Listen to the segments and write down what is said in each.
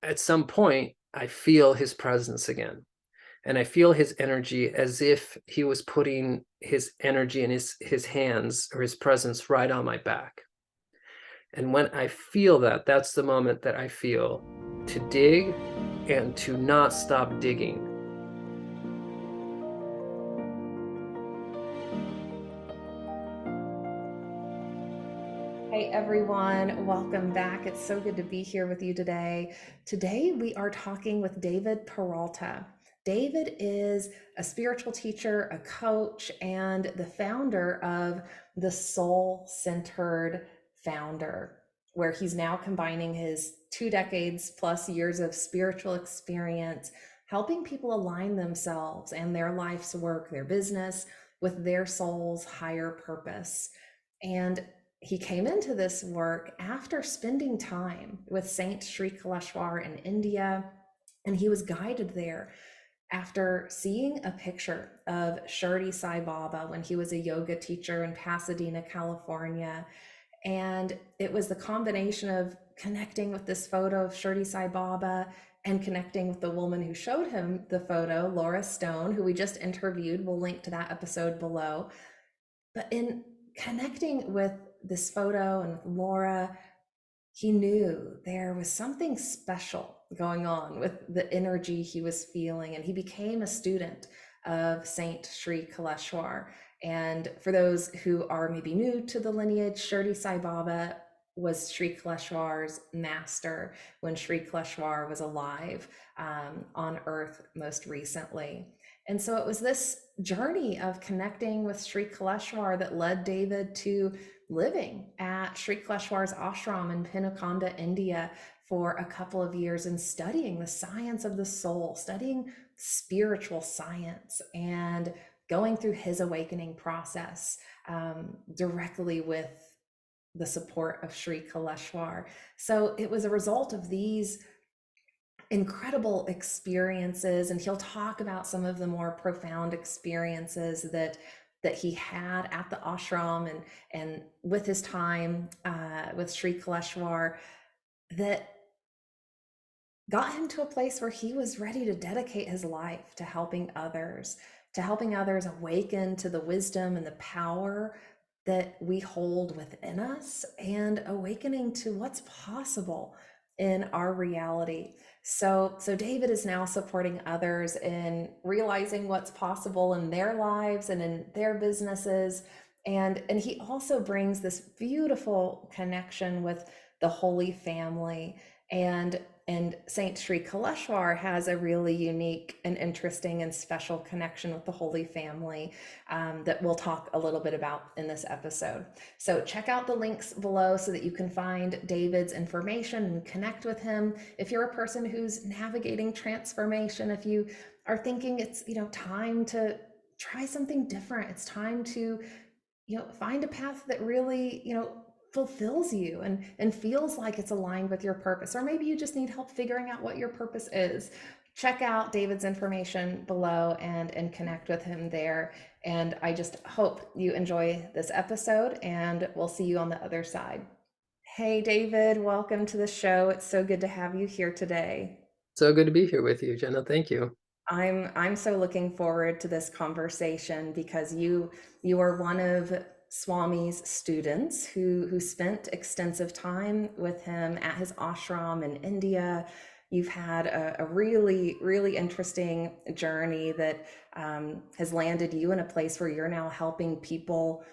at some point, I feel his presence again. And I feel his energy as if he was putting his energy in his hands or his presence right on my back. And when I feel that, that's the moment that I feel to dig and to not stop digging. Hey everyone, welcome back. It's so good to be here with you today. Today we are talking with David Peralta. David is a spiritual teacher, a coach, and the founder of the Soul Centered Founder, where he's now combining his 2 decades plus years of spiritual experience, helping people align themselves and their life's work, their business, with their soul's higher purpose. And he came into this work after spending time with Saint Sri Kaleshwar in India, and he was guided there after seeing a picture of Shirdi Sai Baba when he was a yoga teacher in Pasadena, California. And it was the combination of connecting with this photo of Shirdi Sai Baba and connecting with the woman who showed him the photo, Laura Stone, who we just interviewed. We'll link to that episode below. But in connecting with this photo and with Laura, he knew there was something special going on with the energy he was feeling, and he became a student of Saint Sri Kaleshwar. And for those who are maybe new to the lineage, Shirdi Sai Baba was Sri Kaleshwar's master when Sri Kaleshwar was alive on Earth most recently. And so it was this journey of connecting with Sri Kaleshwar that led David to living at Sri Kaleshwar's ashram in Pinakonda, India, for a couple of years and studying the science of the soul, studying spiritual science, and going through his awakening process directly with the support of Sri Kaleshwar. So it was a result of these incredible experiences, and he'll talk about some of the more profound experiences that he had at the ashram and with his time with Sri Kaleshwar, that got him to a place where he was ready to dedicate his life to helping others awaken to the wisdom and the power that we hold within us, and awakening to what's possible in our reality. So David is now supporting others in realizing what's possible in their lives and in their businesses. And he also brings this beautiful connection with the Holy Family. And Saint Sri Kaleshwar has a really unique and interesting and special connection with the Holy Family that we'll talk a little bit about in this episode. So check out the links below so that you can find David's information and connect with him. If you're a person who's navigating transformation, if you are thinking it's time to try something different, it's time to find a path that really fulfills you and feels like it's aligned with your purpose, or maybe you just need help figuring out what your purpose is. Check out David's information below and connect with him there. And I just hope you enjoy this episode, and we'll see you on the other side. Hey David, welcome to the show. It's so good to have you here today. So good to be here with you, Jenna. Thank you. I'm so looking forward to this conversation because you are one of Swami's students who spent extensive time with him at his ashram in India. You've had a really, really interesting journey that has landed you in a place where you're now helping people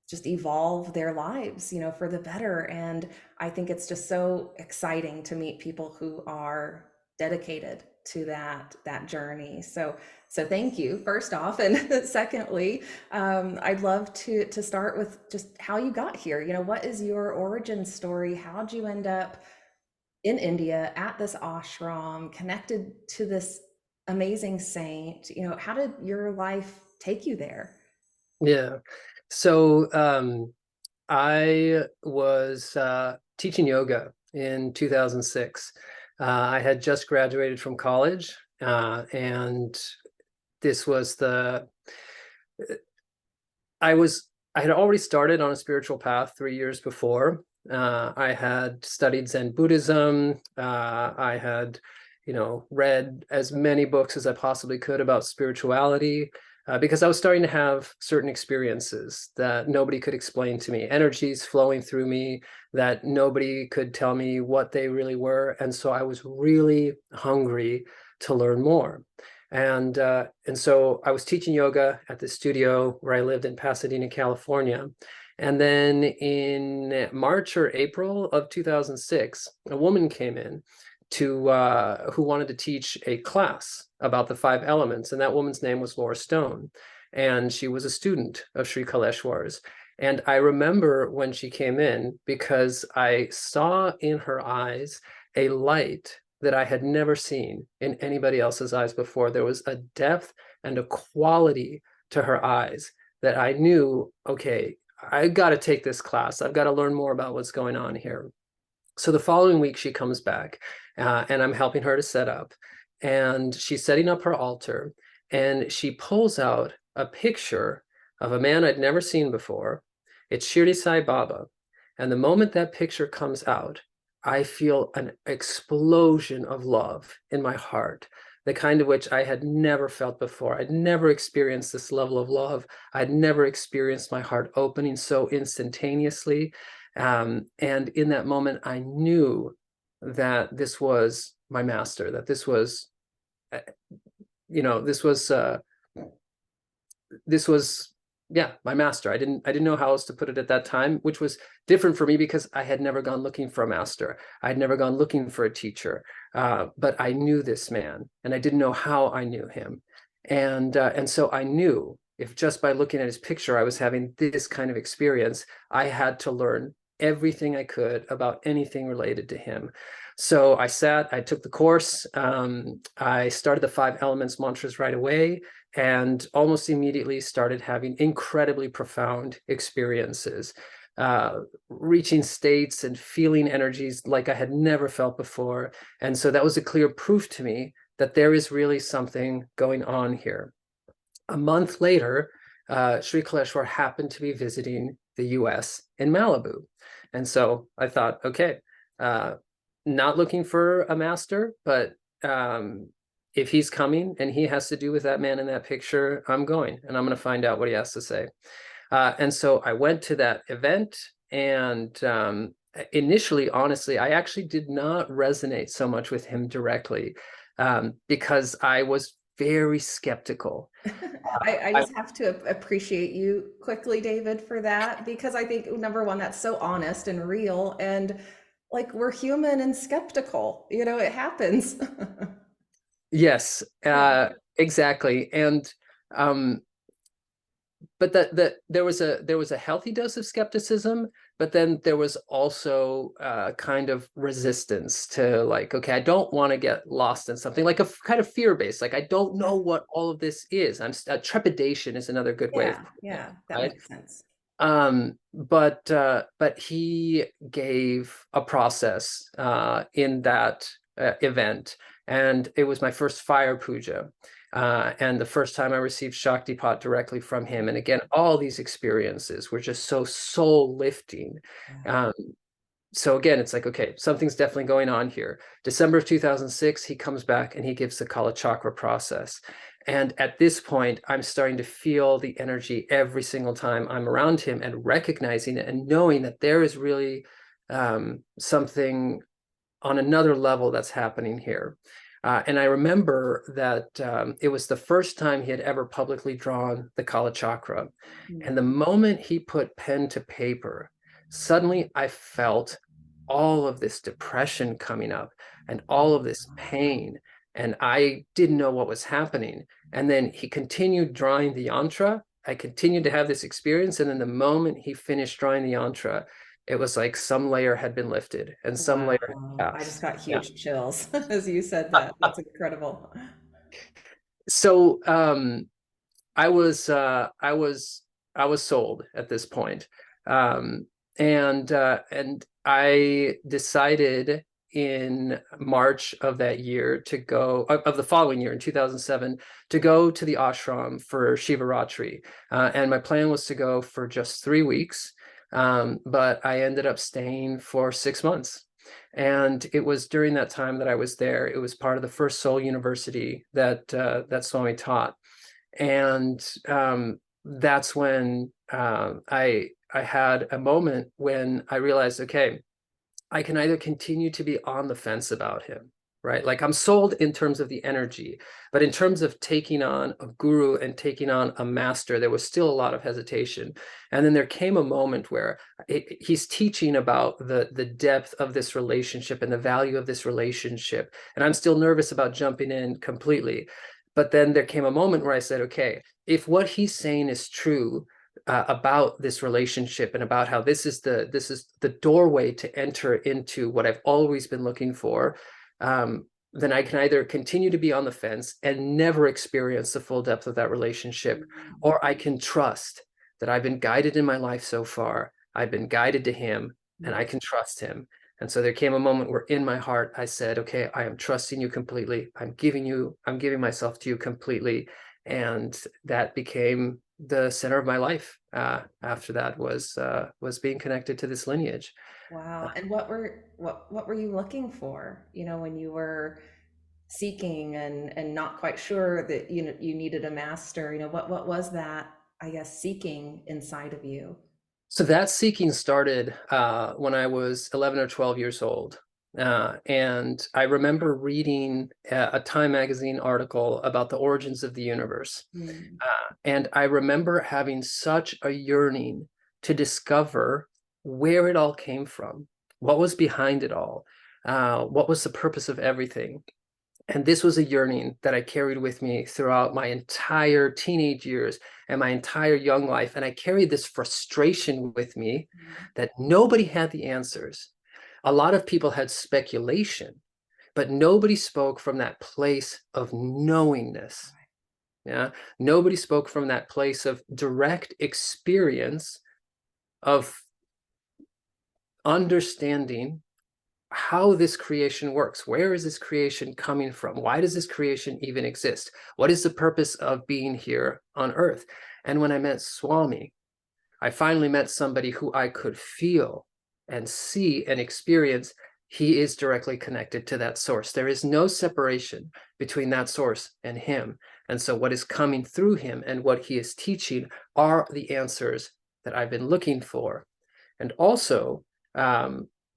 just evolve their lives, for the better. And I think it's just so exciting to meet people who are dedicated to that journey. So thank you, first off. And secondly, I'd love to start with just how you got here. What is your origin story? How'd you end up in India at this ashram, connected to this amazing saint? How did your life take you there? Yeah. So I was teaching yoga in 2006. I had just graduated from college, and this was I had already started on a spiritual path 3 years before, I had studied Zen Buddhism. I had, read as many books as I possibly could about spirituality, because I was starting to have certain experiences that nobody could explain to me, energies flowing through me that nobody could tell me what they really were. And so I was really hungry to learn more. And so I was teaching yoga at the studio where I lived in Pasadena, California. And then in March or April of 2006, a woman came in who wanted to teach a class about the 5 elements. And that woman's name was Laura Stone. And she was a student of Sri Kaleshwar's. And I remember when she came in because I saw in her eyes a light that I had never seen in anybody else's eyes before. There was a depth and a quality to her eyes that I knew, okay, I got to take this class. I've got to learn more about what's going on here. So the following week she comes back, and I'm helping her to set up, and she's setting up her altar, and she pulls out a picture of a man I'd never seen before. It's Shirdi Sai Baba. And the moment that picture comes out, I feel an explosion of love in my heart, the kind of which I had never felt before. I'd never experienced this level of love. I'd never experienced my heart opening so instantaneously. And in that moment, I knew that this was my master, that this was, this was, yeah, my master. I didn't know how else to put it at that time, which was different for me because I had never gone looking for a master. I'd never gone looking for a teacher, but I knew this man, and I didn't know how I knew him. And so I knew if just by looking at his picture, I was having this kind of experience, I had to learn everything I could about anything related to him. So I took the course. I started the 5 elements mantras right away, and almost immediately started having incredibly profound experiences, reaching states and feeling energies like I had never felt before. And so that was a clear proof to me that there is really something going on here. A month later, Sri Kaleshwar happened to be visiting the US in Malibu. And so I thought, okay, not looking for a master, but if he's coming and he has to do with that man in that picture, I'm going, and I'm going to find out what he has to say. And so I went to that event, and initially, honestly, I actually did not resonate so much with him directly, because I was very skeptical. I just have to appreciate you quickly, David, for that, because I think, number one, that's so honest and real. And like, we're human and skeptical, it happens. Yes, Yeah. exactly. And but there was a healthy dose of skepticism, but then there was also kind of resistance to, like, okay, I don't want to get lost in something, like a kind of fear-based, like I don't know what all of this is. Trepidation is another good way of Yeah, putting it, yeah, that right? makes sense. But he gave a process in that event, and it was my first fire puja, and the first time I received Shaktipat directly from him. And again, all these experiences were just so soul lifting. Yeah. So again, it's like, okay, something's definitely going on here. December of 2006, he comes back and he gives the Kala Chakra process. And at this point, I'm starting to feel the energy every single time I'm around him, and recognizing it and knowing that there is really something on another level that's happening here. And I remember that it was the first time he had ever publicly drawn the Kala Chakra. And the moment he put pen to paper, suddenly I felt all of this depression coming up and all of this pain. And I didn't know what was happening. And then he continued drawing the yantra. I continued to have this experience. And then the moment he finished drawing the yantra, it was like some layer had been lifted and some layer had Wow, I just passed. got Yeah. huge chills as you said that. That's incredible. So I was sold at this point. And I decided in March of that year to go, of the following year in 2007, to go to the ashram for Shivaratri. And my plan was to go for just 3 weeks. But I ended up staying for 6 months. And it was during that time that I was there, it was part of the first Seoul University that Swami taught. And that's when I had a moment when I realized, okay, I can either continue to be on the fence about him, right? Like I'm sold in terms of the energy, but in terms of taking on a guru and taking on a master, there was still a lot of hesitation. And then there came a moment where he's teaching about the depth of this relationship and the value of this relationship. And I'm still nervous about jumping in completely. But then there came a moment where I said, okay, if what he's saying is true, about this relationship and about how this is the doorway to enter into what I've always been looking for, then I can either continue to be on the fence and never experience the full depth of that relationship, or I can trust that I've been guided in my life so far. I've been guided to him, and I can trust him. And so there came a moment where in my heart I said, okay, I am trusting you completely. I'm giving myself to you completely. And that became the center of my life. After that was being connected to this lineage. Wow. And what were you looking for, when you were seeking and not quite sure that you needed a master? What was that, I guess, seeking inside of you? So that seeking started when I was 11 or 12 years old. And I remember reading a Time magazine article about the origins of the universe. Mm. And I remember having such a yearning to discover where it all came from, what was behind it all, what was the purpose of everything. And this was a yearning that I carried with me throughout my entire teenage years and my entire young life. And I carried this frustration with me that nobody had the answers. A lot of people had speculation, but nobody spoke from that place of knowingness. Yeah. Nobody spoke from that place of direct experience of understanding how this creation works. Where is this creation coming from? Why does this creation even exist? What is the purpose of being here on earth? And when I met Swami, I finally met somebody who I could feel and see and experience. He is directly connected to that source. There is no separation between that source and him. And so what is coming through him and what he is teaching are the answers that I've been looking for. And also,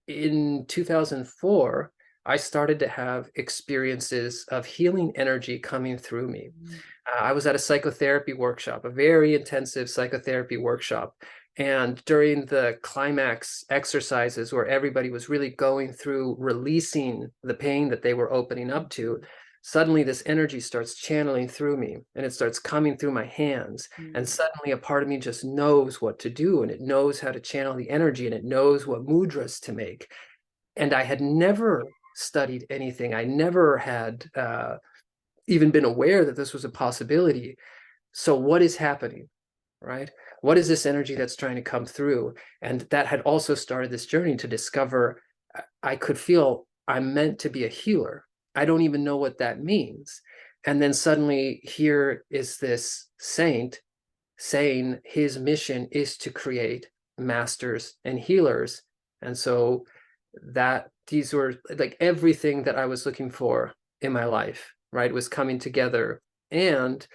in 2004, I started to have experiences of healing energy coming through me. I was at a psychotherapy workshop, a very intensive psychotherapy workshop. And during the climax exercises where everybody was really going through releasing the pain that they were opening up to, suddenly this energy starts channeling through me and it starts coming through my hands. And suddenly a part of me just knows what to do, and it knows how to channel the energy, and it knows what mudras to make. And I had never studied anything. I never had even been aware that this was a possibility. So what is happening, right? What is this energy that's trying to come through? And that had also started this journey to discover I could feel I'm meant to be a healer. I don't even know what that means. And then suddenly here is this saint saying his mission is to create masters and healers. And so that these were like everything that I was looking for in my life, right, was coming together. And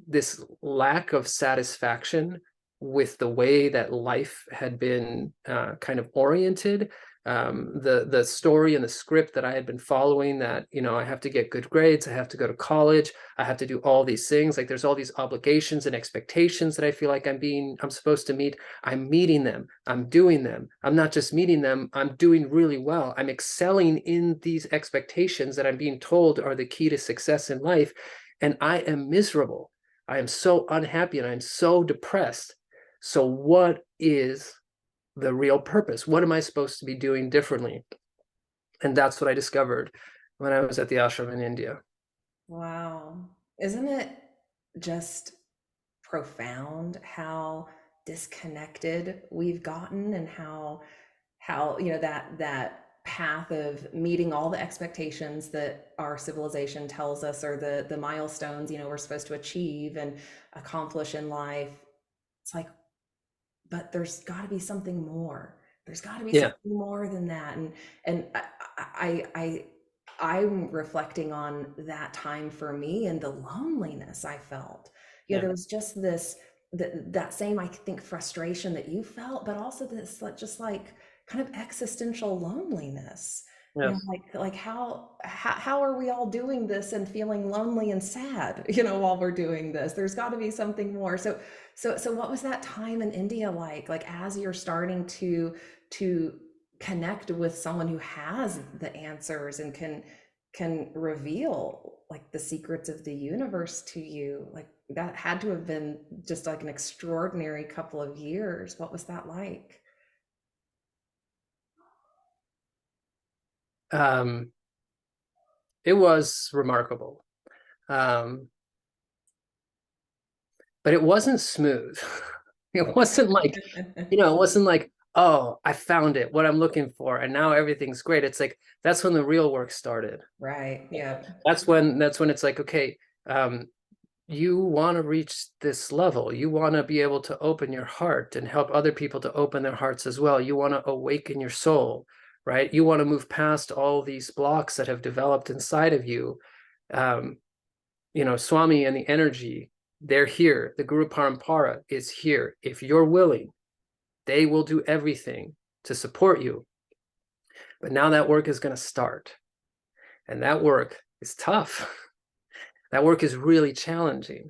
this lack of satisfaction with the way that life had been kind of oriented, the story and the script that I had been following, that I have to get good grades, I have to go to college, I have to do all these things, like there's all these obligations and expectations that I feel like I'm supposed to meet. I'm meeting them, I'm doing them, I'm not just meeting them, I'm doing really well, I'm excelling in these expectations that I'm being told are the key to success in life, and I am miserable. I am so unhappy and I'm so depressed. So what is the real purpose? What am I supposed to be doing differently? And that's what I discovered when I was at the ashram in India. Wow. Isn't it just profound how disconnected we've gotten, and how that path of meeting all the expectations that our civilization tells us, or the milestones we're supposed to achieve and accomplish in life. It's like but there's got to be something more. There's got to be Yeah. something more than that. And I'm reflecting on that time for me and the loneliness I felt. You know, Yeah. there was just this that same, I think, frustration that you felt, but also this like just like kind of existential loneliness. You know, Yes. like how are we all doing this and feeling lonely and sad, you know, while we're doing this? There's got to be something more. So what was that time in India like? Like as you're starting to connect with someone who has the answers and can reveal like the secrets of the universe to you. Like that had to have been just like an extraordinary couple of years. What was that like? Um, it was remarkable. Um, but it wasn't smooth. It wasn't like, it wasn't like, oh, I found it, what I'm looking for, and now everything's great. It's like that's when the real work started. Right. Yeah. That's when it's like, okay, um, you want to reach this level. You want to be able to open your heart and help other people to open their hearts as well. You want to awaken your soul, right? You want to move past all these blocks that have developed inside of you. Um, Swami and the energy, they're here. The Guru Parampara is here. If you're willing, they will do everything to support you. But now that work is going to start. And that work is tough. That work is really challenging.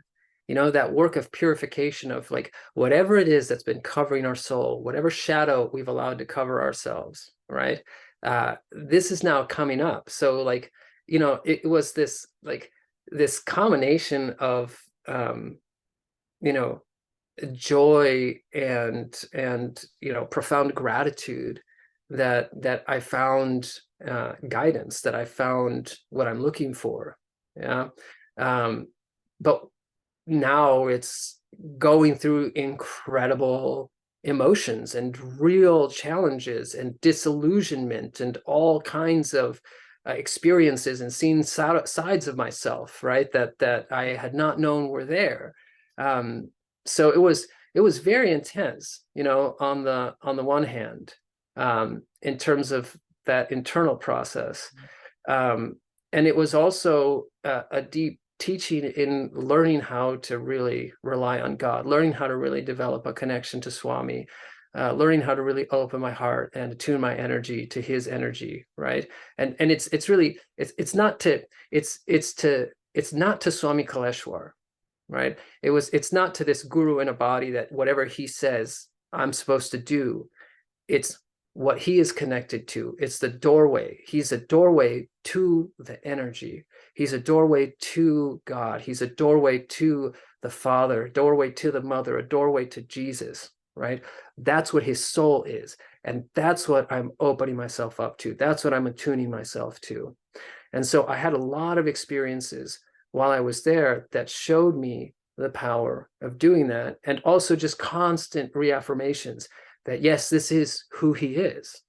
That work of purification of like whatever it is that's been covering our soul, whatever shadow we've allowed to cover ourselves, right? This is now coming up. So like, it was this combination of, you know, joy and profound gratitude that I found guidance, that I found what I'm looking for. Yeah. But now it's going through incredible emotions and real challenges and disillusionment and all kinds of experiences, and seeing sides of myself, right, that I had not known were there. So it was very intense, on the one hand, in terms of that internal process. Um, and it was also a deep teaching in learning how to really rely on God, learning how to really develop a connection to Swami, learning how to really open my heart and attune my energy to his energy, right? And it's really it's not to it's not to Swami Kaleshwar, right? It's not to this guru in a body that whatever he says I'm supposed to do. It's what he is connected to. It's the doorway. He's a doorway to the energy. He's a doorway to God. He's a doorway to the Father, a doorway to the Mother, a doorway to Jesus, right? That's what his soul is. And that's what I'm opening myself up to. That's what I'm attuning myself to. And so I had a lot of experiences while I was there that showed me the power of doing that, and also just constant reaffirmations that yes, this is who he is.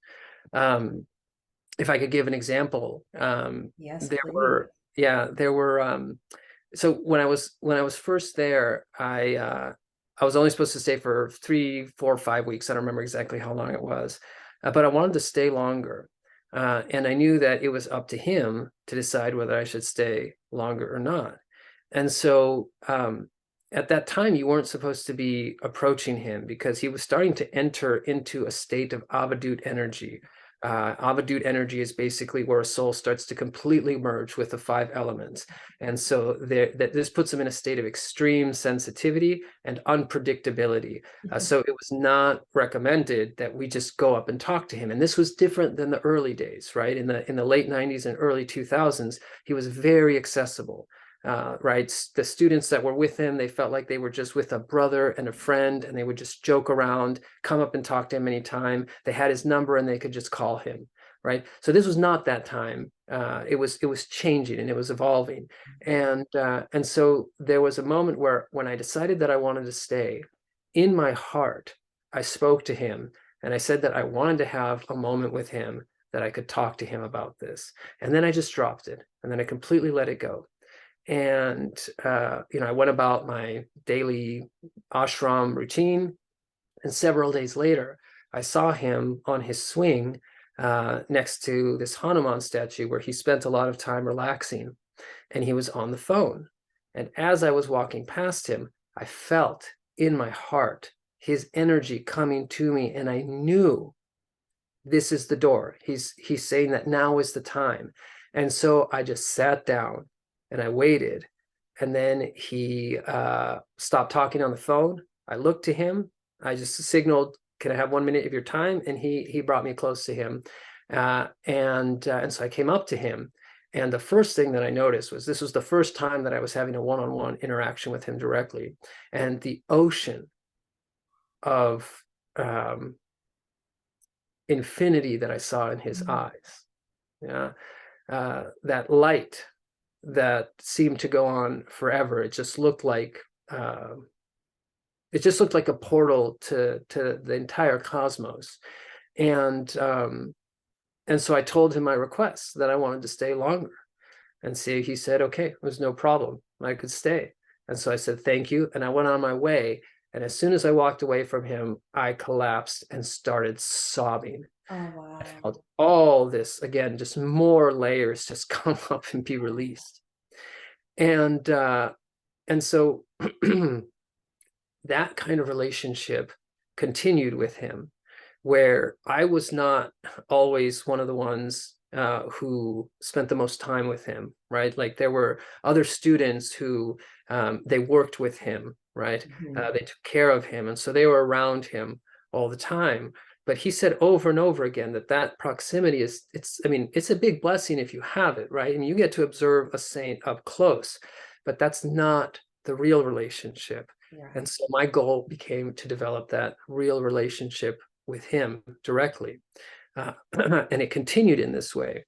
If I could give an example, Yes, there please. were, yeah, there were. So when I was first there, I was only supposed to stay for 3, 4, 5 weeks. I don't remember exactly how long it was, but I wanted to stay longer, and I knew that it was up to him to decide whether I should stay longer or not. And so at that time, you weren't supposed to be approaching him because he was starting to enter into a state of avadut energy. Avadut energy is basically where a soul starts to completely merge with the 5 elements. And so this puts him in a state of extreme sensitivity and unpredictability. So it was not recommended that we just go up and talk to him. And this was different than the early days, right? In the late 90s and early 2000s, he was very accessible. Right. The students that were with him, they felt like they were just with a brother and a friend, and they would just joke around, come up and talk to him anytime. They had his number and they could just call him. Right. So this was not that time. It was changing and it was evolving. And so there was a moment where when I decided that I wanted to stay, in my heart, I spoke to him and I said that I wanted to have a moment with him, that I could talk to him about this. And then I just dropped it, and then I completely let it go. And I went about my daily ashram routine, And several days later, I saw him on his swing next to this Hanuman statue where he spent a lot of time relaxing, and he was on the phone. And as I was walking past him, I felt in my heart his energy coming to me, and I knew this is the door. He's saying that now is the time. And so I just sat down and I waited. And then he stopped talking on the phone. I looked to him. I just signaled, can I have 1 minute of your time? And he brought me close to him. And so I came up to him. And the first thing that I noticed was this was the first time that I was having a one-on-one interaction with him directly. And the ocean of infinity that I saw in his eyes, that light that seemed to go on forever. It just looked like a portal to the entire cosmos. And so I told him my request, that I wanted to stay longer. And so he said, okay, it was no problem. I could stay. And so I said, thank you. And I went on my way. And as soon as I walked away from him, I collapsed and started sobbing. Oh, wow. I felt all this, again, just more layers just come up and be released. And so that kind of relationship continued with him, where I was not always one of the ones who spent the most time with him, right? Like there were other students who they worked with him, right? They took care of him. And so they were around him all the time. But he said over and over again that proximity it's a big blessing if you have it, right? And you get to observe a saint up close, but that's not the real relationship. Right. And so my goal became to develop that real relationship with him directly. And it continued in this way.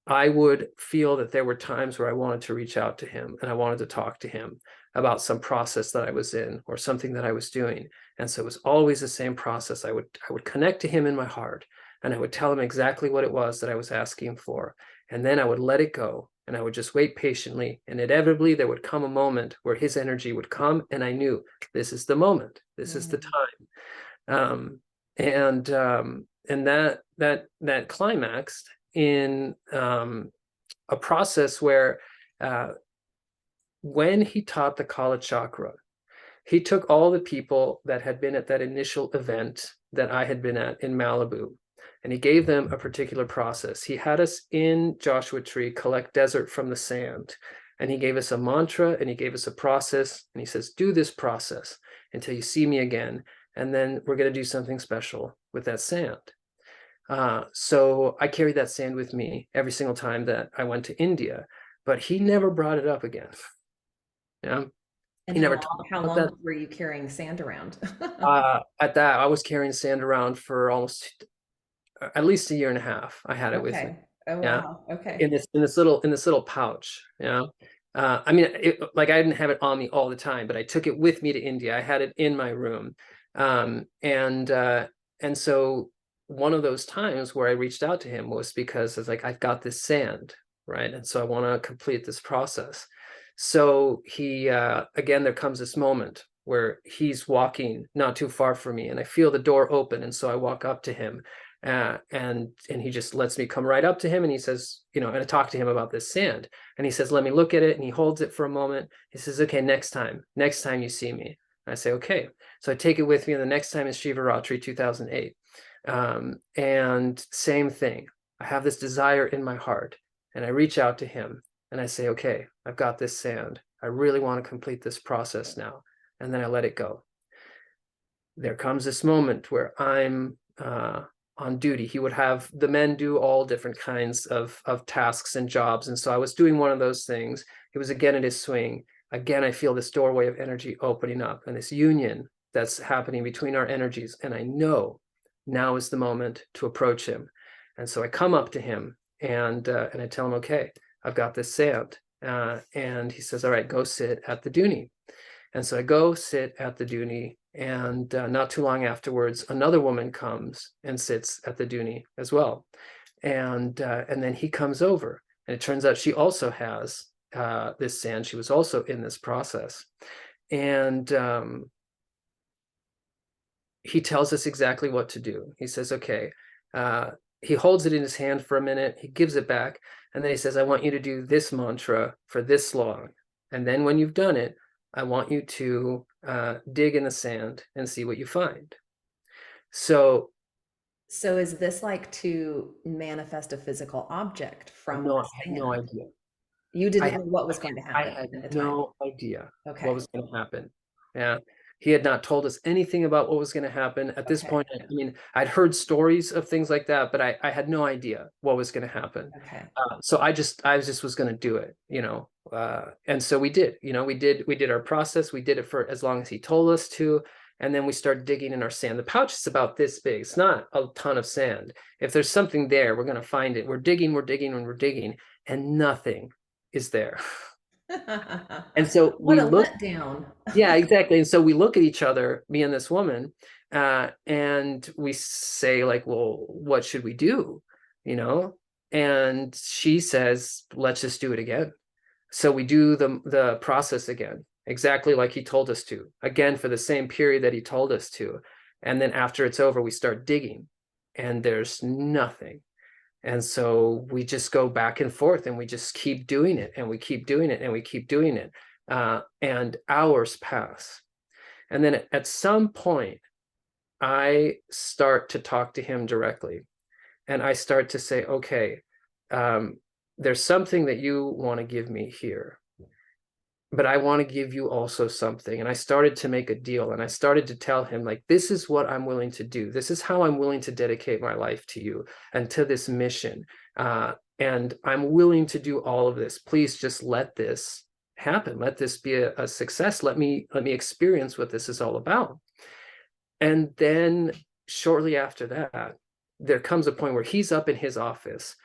I would feel that there were times where I wanted to reach out to him and I wanted to talk to him about some process that I was in or something that I was doing. And so it was always the same process. I would connect to him in my heart and I would tell him exactly what it was that I was asking for. And then I would let it go and I would just wait patiently. And inevitably there would come a moment where his energy would come and I knew this is the moment. This is the time. And that climaxed in a process where when he taught the Kala Chakra, he took all the people that had been at that initial event that I had been at in Malibu, and he gave them a particular process. He had us in Joshua Tree collect desert from the sand, and he gave us a mantra and he gave us a process, and he says, do this process until you see me again, and then we're going to do something special with that sand. So I carried that sand with me every single time that I went to India, but he never brought it up again. Yeah. And he never talked about that. How long were you carrying sand around? At that, I was carrying sand around for almost at least a year and a half. I had it with me. Oh, yeah. wow. Okay. In this little pouch. Yeah. I I didn't have it on me all the time, but I took it with me to India. I had it in my room. And so one of those times where I reached out to him was because it's like, I've got this sand, right? And so I want to complete this process. So he, again, there comes this moment where he's walking not too far from me and I feel the door open. And so I walk up to him and he just lets me come right up to him. And he says, and I talk to him about this sand and he says, let me look at it. And he holds it for a moment. He says, okay, next time you see me. And I say, okay. So I take it with me. And the next time is Shivaratri 2008. And same thing. I have this desire in my heart and I reach out to him and I say, okay, I've got this sand. I really want to complete this process now. And then I let it go. There comes this moment where I'm on duty. He would have the men do all different kinds of tasks and jobs. And so I was doing one of those things. He was again at his swing. Again, I feel this doorway of energy opening up and this union that's happening between our energies. And I know now is the moment to approach him. And so I come up to him and I tell him, okay, I've got this sand. And he says, all right, go sit at the Duni. And so I go sit at the Duni, and not too long afterwards, another woman comes and sits at the Duni as well. And then he comes over, and it turns out she also has this sand. She was also in this process. And he tells us exactly what to do. He says, okay, he holds it in his hand for a minute, he gives it back, and then he says, I want you to do this mantra for this long. And then when you've done it, I want you to dig in the sand and see what you find. So is this like to manifest a physical object from the no, I had no sand? idea. You I didn't had, know what was going to I happen had at the time. no idea what Okay. was going to happen. Yeah. He had not told us anything about what was going to happen. At this Okay. point, I mean, I'd heard stories of things like that, but I had no idea what was going to happen. Okay. So I just was going to do it, and so we did, we did our process. We did it for as long as he told us to. And then we start digging in our sand. The pouch is about this big. It's not a ton of sand. If there's something there, we're going to find it. We're digging, and we're digging, and nothing is there. And so What we a look, letdown. yeah, exactly. And so we look at each other, me and this woman, and we say, like, well, what should we do? And she says, let's just do it again. So we do the process again, exactly like he told us to, again for the same period that he told us to. And then after it's over, we start digging, and there's nothing. And so we just go back and forth, and we just keep doing it, and we keep doing it, and we keep doing it. And hours pass. And then at some point, I start to talk to him directly. And I start to say, okay, there's something that you want to give me here, but I want to give you also something. And I started to make a deal, and I started to tell him, like, this is what I'm willing to do. This is how I'm willing to dedicate my life to you and to this mission. And I'm willing to do all of this. Please just let this happen. Let this be a success. Let me experience what this is all about. And then shortly after that, there comes a point where he's up in his office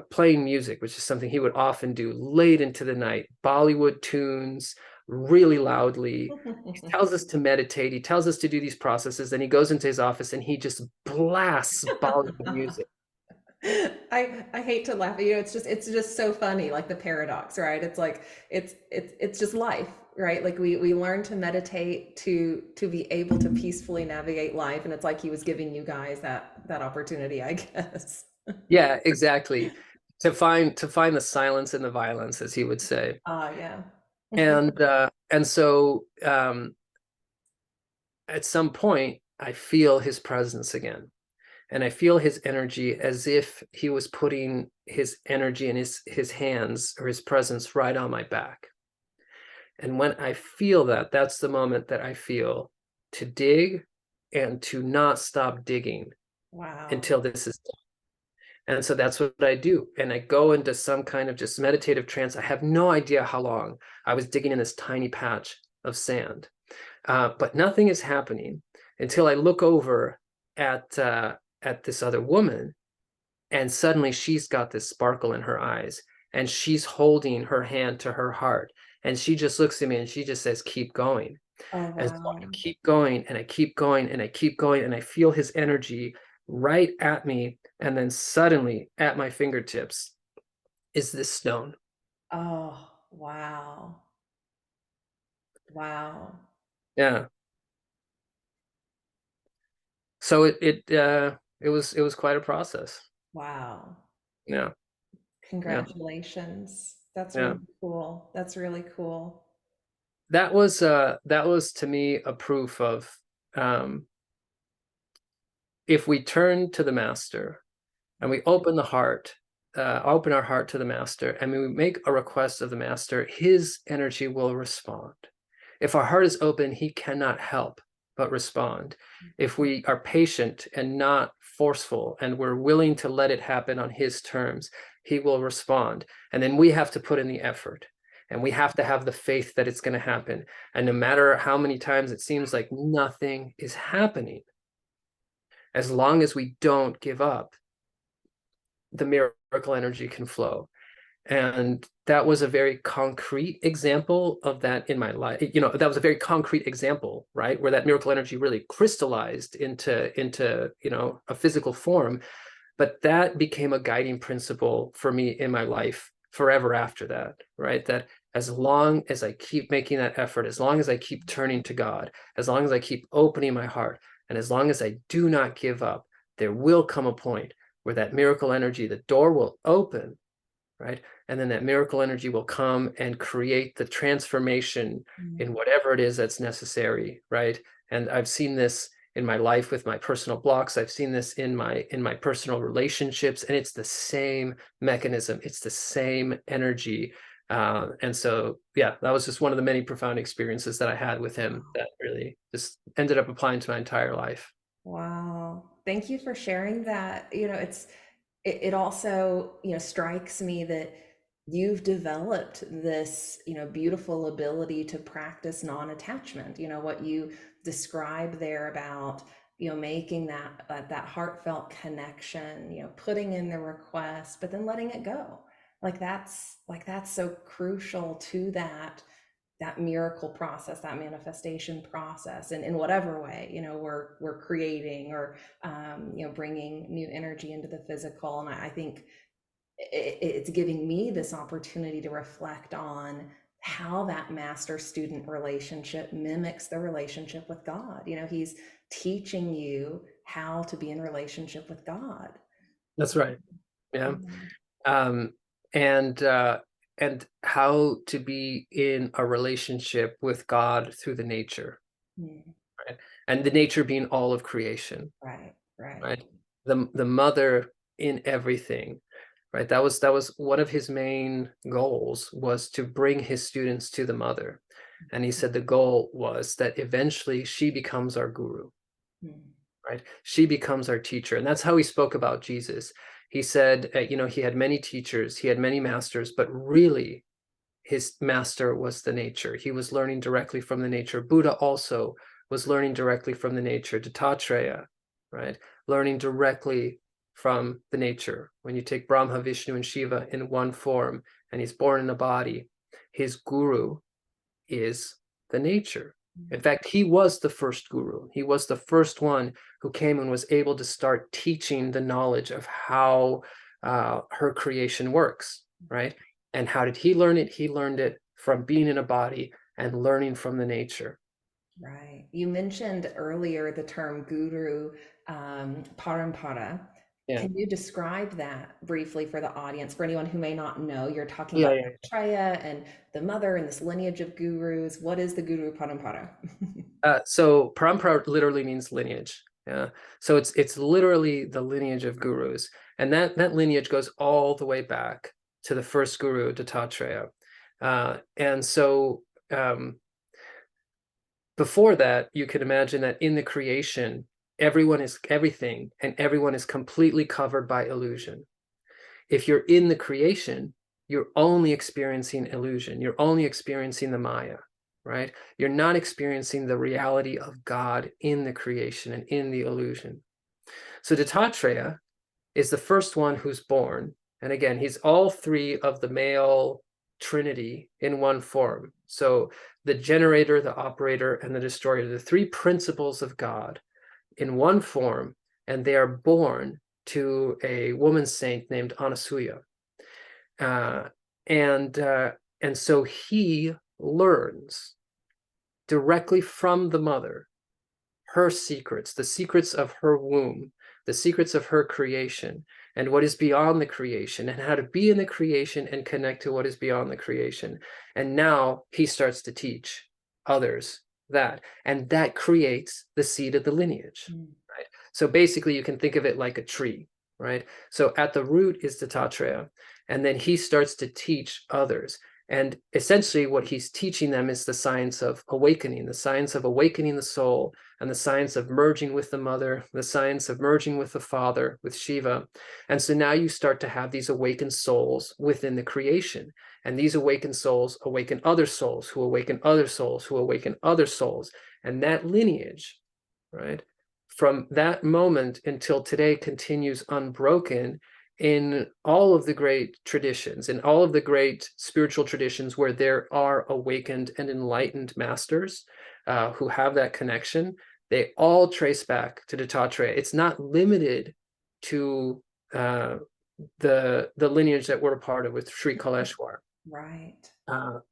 playing music, which is something he would often do late into the night, Bollywood tunes, really loudly. He tells us to meditate. He tells us to do these processes. And he goes into his office and he just blasts Bollywood music. I hate to laugh at you. It's just so funny, like the paradox, right? It's like it's just life, right? Like we learn to meditate to be able to peacefully navigate life, and it's like he was giving you guys that opportunity, I guess. Yeah, exactly. To find the silence in the violence, as he would say. Ah, yeah. And so at some point, I feel his presence again. And I feel his energy as if he was putting his energy in his hands, or his presence, right on my back. And when I feel that, that's the moment that I feel to dig and to not stop digging Wow. until this is done. And so that's what I do. And I go into some kind of just meditative trance. I have no idea how long I was digging in this tiny patch of sand. But nothing is happening until I look over at this other woman, and suddenly she's got this sparkle in her eyes, and she's holding her hand to her heart, and she just looks at me and she just says, keep going. Oh, And so I wow. keep going, and I keep going, and I keep going, and I feel his energy right at me. And then suddenly at my fingertips is this stone. Oh, wow. Wow. Yeah. So it was quite a process. Wow. Yeah. Yeah. Congratulations. That's Yeah. really cool. That's really cool. That was to me a proof of, if we turn to the master and we open our heart to the master, and we make a request of the master, his energy will respond. If our heart is open, he cannot help but respond. If we are patient and not forceful, and we're willing to let it happen on his terms, he will respond. And then we have to put in the effort, and we have to have the faith that it's going to happen. And no matter how many times it seems like nothing is happening, as long as we don't give up, the miracle energy can flow. And that was a very concrete example of that in my life. That was a very concrete example, right, where that miracle energy really crystallized into a physical form. But that became a guiding principle for me in my life forever after that, right? That as long as I keep making that effort, as long as I keep turning to God, as long as I keep opening my heart, And as long as I do not give up, there will come a point where that miracle energy, the door will open, right? And then that miracle energy will come and create the transformation in whatever it is that's necessary, right? And I've seen this in my life with my personal blocks. I've seen this in my personal relationships, and it's the same mechanism. It's the same energy. And so, yeah, that was just one of the many profound experiences that I had with him that really just ended up applying to my entire life. Wow. Thank you for sharing that. It also, strikes me that you've developed this, beautiful ability to practice non-attachment. What you describe there about, making that heartfelt connection, putting in the request, but then letting it go. Like that's so crucial to that miracle process, that manifestation process, and in whatever way, we're creating or bringing new energy into the physical. And I think it's giving me this opportunity to reflect on how that master student relationship mimics the relationship with God. He's teaching you how to be in relationship with God. That's right. Yeah. Mhm. Um, and how to be in a relationship with God through the nature, Mm. right? And the nature being all of creation, Right, right. right? The mother in everything, right? That was one of his main goals, was to bring his students to the mother. And he said the goal was that eventually she becomes our guru, Mm. right? She becomes our teacher. And that's how he spoke about Jesus. He said, he had many teachers, he had many masters, but really his master was the nature. He was learning directly from the nature. Buddha also was learning directly from the nature. Dattatreya, right? Learning directly from the nature. When you take Brahma, Vishnu, and Shiva in one form, and he's born in a body, his guru is the nature. In fact, he was the first guru. He was the first one who came and was able to start teaching the knowledge of how her creation works, right? And how did he learn it? He learned it from being in a body and learning from the nature. Right. You mentioned earlier the term guru, parampara. Yeah. Can you describe that briefly for the audience? For anyone who may not know, you're talking Yeah, about yeah. Traya and the mother and this lineage of gurus. What is the guru parampara? So parampara literally means lineage. Yeah. So it's literally the lineage of gurus. And that lineage goes all the way back to the first guru, Dattatreya. And so before that, you can imagine that in the creation, everyone is everything, and everyone is completely covered by illusion. If you're in the creation, you're only experiencing illusion. You're only experiencing the Maya, right? You're not experiencing the reality of God in the creation and in the illusion. So Dattatreya is the first one who's born. And again, he's all three of the male trinity in one form. So the generator, the operator, and the destroyer, the three principles of God in one form, and they are born to a woman saint named Anasuya. Uh, and so he learns directly from the mother her secrets, the secrets of her womb, the secrets of her creation, and what is beyond the creation, and how to be in the creation and connect to what is beyond the creation. And now he starts to teach others that, and that creates the seed of the lineage, right? So basically, you can think of it like a tree, right? So at the root is Dattatreya, and then he starts to teach others. And essentially, what he's teaching them is the science of awakening, the science of awakening the soul, and the science of merging with the mother, the science of merging with the father, with Shiva. And so now you start to have these awakened souls within the creation. And these awakened souls awaken other souls, who awaken other souls, who awaken other souls. And that lineage, right, from that moment until today continues unbroken in all of the great traditions, in all of the great spiritual traditions where there are awakened and enlightened masters who have that connection. They all trace back to Dattatreya. It's not limited to the lineage that we're a part of with Sri Kaleshwar. Right.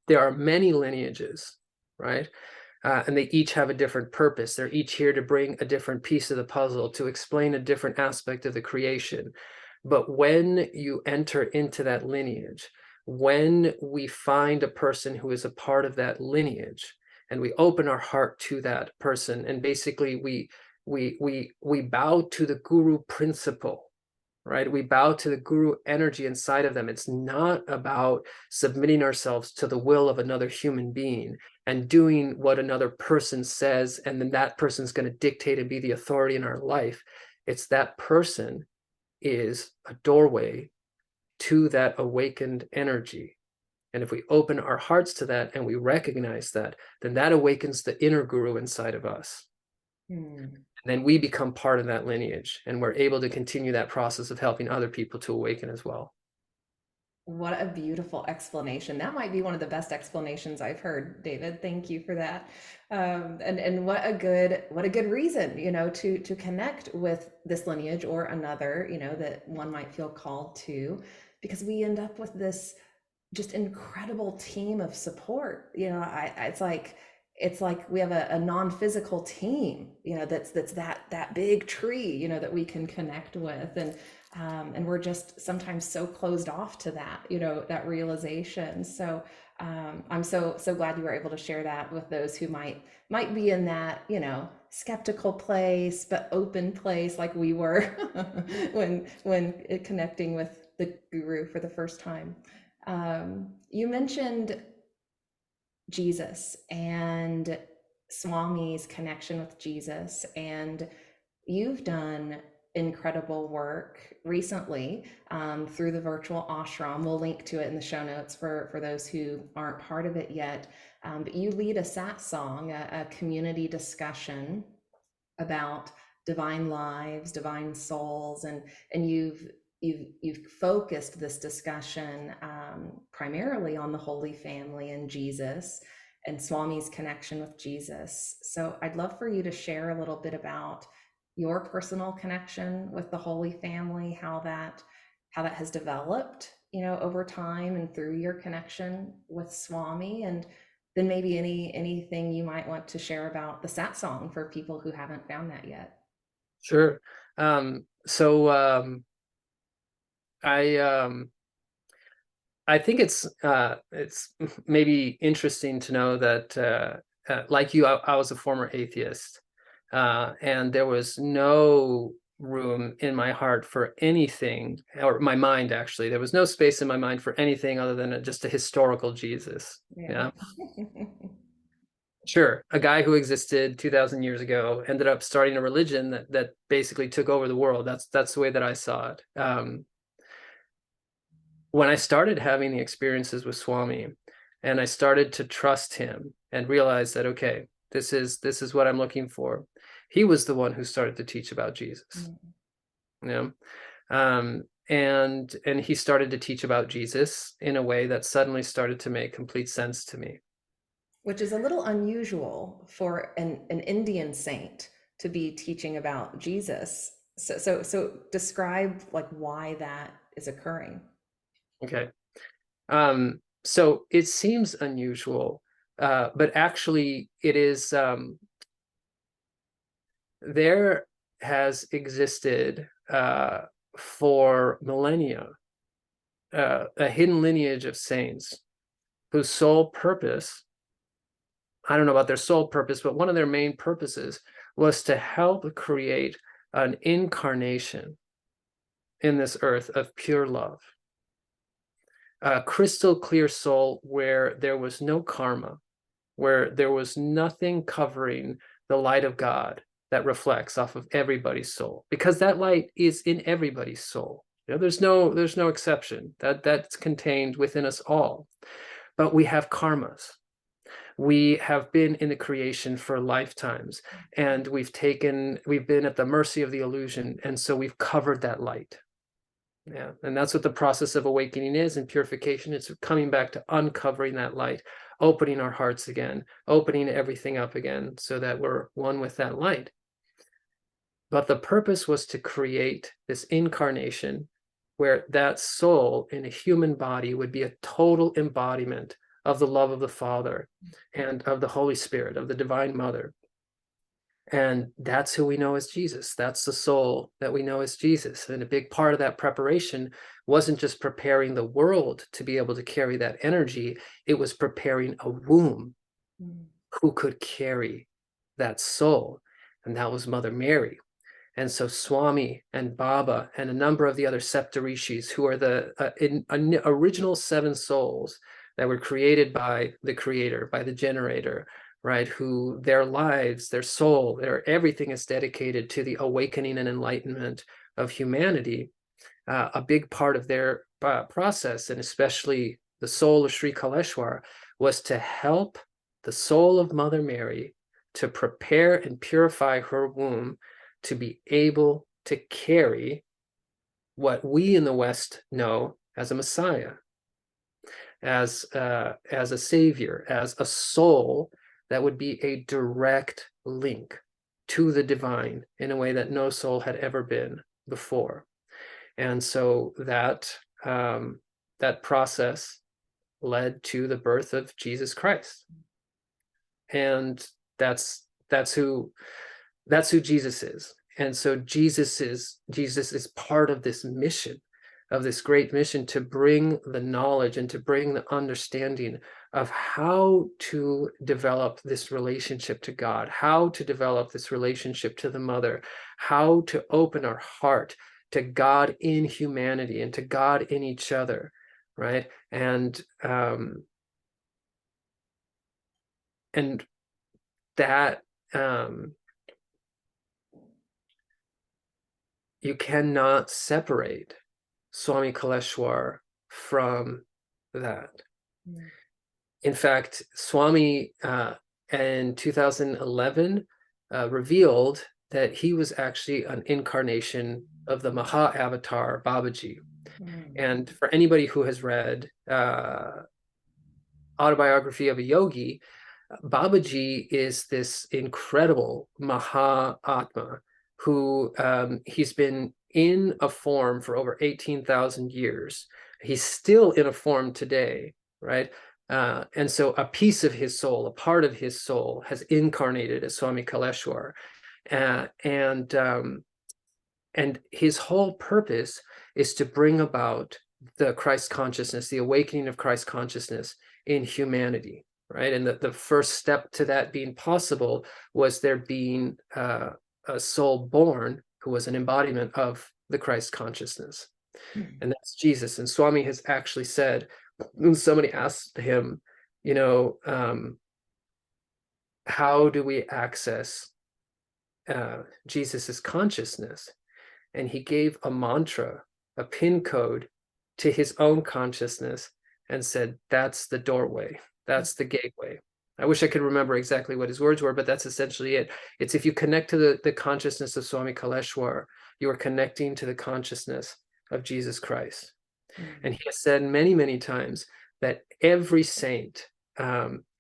There are many lineages, right? and they each have a different purpose. They're each here to bring a different piece of the puzzle, to explain a different aspect of the creation. But when you enter into that lineage, when we find a person who is a part of that lineage, and we open our heart to that person, and basically we bow to the guru principle, right? We bow to the guru energy inside of them. It's not about submitting ourselves to the will of another human being and doing what another person says, and then that person's going to dictate and be the authority in our life. It's that person is a doorway to that awakened energy. And if we open our hearts to that and we recognize that, then that awakens the inner guru inside of us. And then we become part of that lineage, and we're able to continue that process of helping other people to awaken as well. What a beautiful explanation. That might be one of the best explanations I've heard, David. Thank you for that. And what a good reason, to connect with this lineage or another, that one might feel called to, because we end up with this just incredible team of support. It's like we have a non-physical team, that's that big tree, that we can connect with, and we're just sometimes so closed off to that, that realization. So I'm so glad you were able to share that with those who might be in that, skeptical place but open place, like we were when connecting with the guru for the first time. You mentioned Jesus and Swami's connection with Jesus, and you've done incredible work recently through the virtual ashram. We'll link to it in the show notes for those who aren't part of it yet. But you lead a satsang, a community discussion about divine lives, divine souls, and you've focused this discussion primarily on the Holy Family and Jesus and Swami's connection with Jesus. So I'd love for you to share a little bit about your personal connection with the Holy Family, how that has developed, over time and through your connection with Swami, and then maybe anything you might want to share about the satsang for people who haven't found that yet. Sure. I think it's maybe interesting to know that like you, I was a former atheist, and there was no room in my heart for anything, or my mind actually. There was no space in my mind for anything other than just a historical Jesus. Yeah. Sure, a guy who existed 2,000 years ago ended up starting a religion that basically took over the world. That's the way that I saw it. When I started having the experiences with Swami, and I started to trust him and realize that, okay, this is what I'm looking for. He was the one who started to teach about Jesus. And he started to teach about Jesus in a way that suddenly started to make complete sense to me. Which is a little unusual for an Indian saint to be teaching about Jesus. So describe like why that is occurring. Okay. So it seems unusual, but actually it is, there has existed for millennia a hidden lineage of saints whose sole purpose, I don't know about their sole purpose, but one of their main purposes was to help create an incarnation in this earth of pure love. A crystal clear soul where there was no karma, where there was nothing covering the light of God that reflects off of everybody's soul, because that light is in everybody's soul. There's no exception. That's contained within us all. But we have karmas. We have been in the creation for lifetimes, and we've been at the mercy of the illusion, and so we've covered that light. Yeah, and that's what the process of awakening is, and purification. It's coming back to uncovering that light, opening our hearts again, opening everything up again, so that we're one with that light. But the purpose was to create this incarnation where that soul in a human body would be a total embodiment of the love of the Father and of the Holy Spirit, of the Divine Mother. And that's who we know as Jesus. That's the soul that we know as Jesus. And a big part of that preparation wasn't just preparing the world to be able to carry that energy, it was preparing a womb who could carry that soul. And that was Mother Mary. And so Swami and Baba and a number of the other Saptarishis, who are the original 7 souls that were created by the creator, by the generator, right? Who their lives, their soul, everything is dedicated to the awakening and enlightenment of humanity. A big part of their process, and especially the soul of Sri Kaleshwar, was to help the soul of Mother Mary to prepare and purify her womb to be able to carry what we in the West know as a Messiah, as a savior, as a soul that would be a direct link to the divine in a way that no soul had ever been before. And so that that process led to the birth of Jesus Christ. And that's who Jesus is. And so Jesus is part of this mission, of this great mission, to bring the knowledge and to bring the understanding of how to develop this relationship to God, how to develop this relationship to the Mother, how to open our heart to God in humanity and to God in each other, right? And that you cannot separate Swami Kaleshwar from that. In fact, Swami in 2011 revealed that he was actually an incarnation of the Maha Avatar Babaji. And for anybody who has read Autobiography of a Yogi, Babaji is this incredible Maha Atma who he's been in a form for over 18,000 years. He's still in a form today, right? And so a piece of his soul, a part of his soul, has incarnated as Swami Kaleshwar. And his whole purpose is to bring about the Christ consciousness, the awakening of Christ consciousness in humanity, right? And the first step to that being possible was there being a soul born who was an embodiment of the Christ consciousness. And that's Jesus. And Swami has actually said, when somebody asked him, how do we access Jesus's consciousness? And he gave a mantra, a pin code to his own consciousness and said, that's the doorway. That's the gateway. I wish I could remember exactly what his words were, but that's essentially it. It's if you connect to the consciousness of Swami Kaleshwar, you are connecting to the consciousness of Jesus Christ. And he has said many, many times that every saint,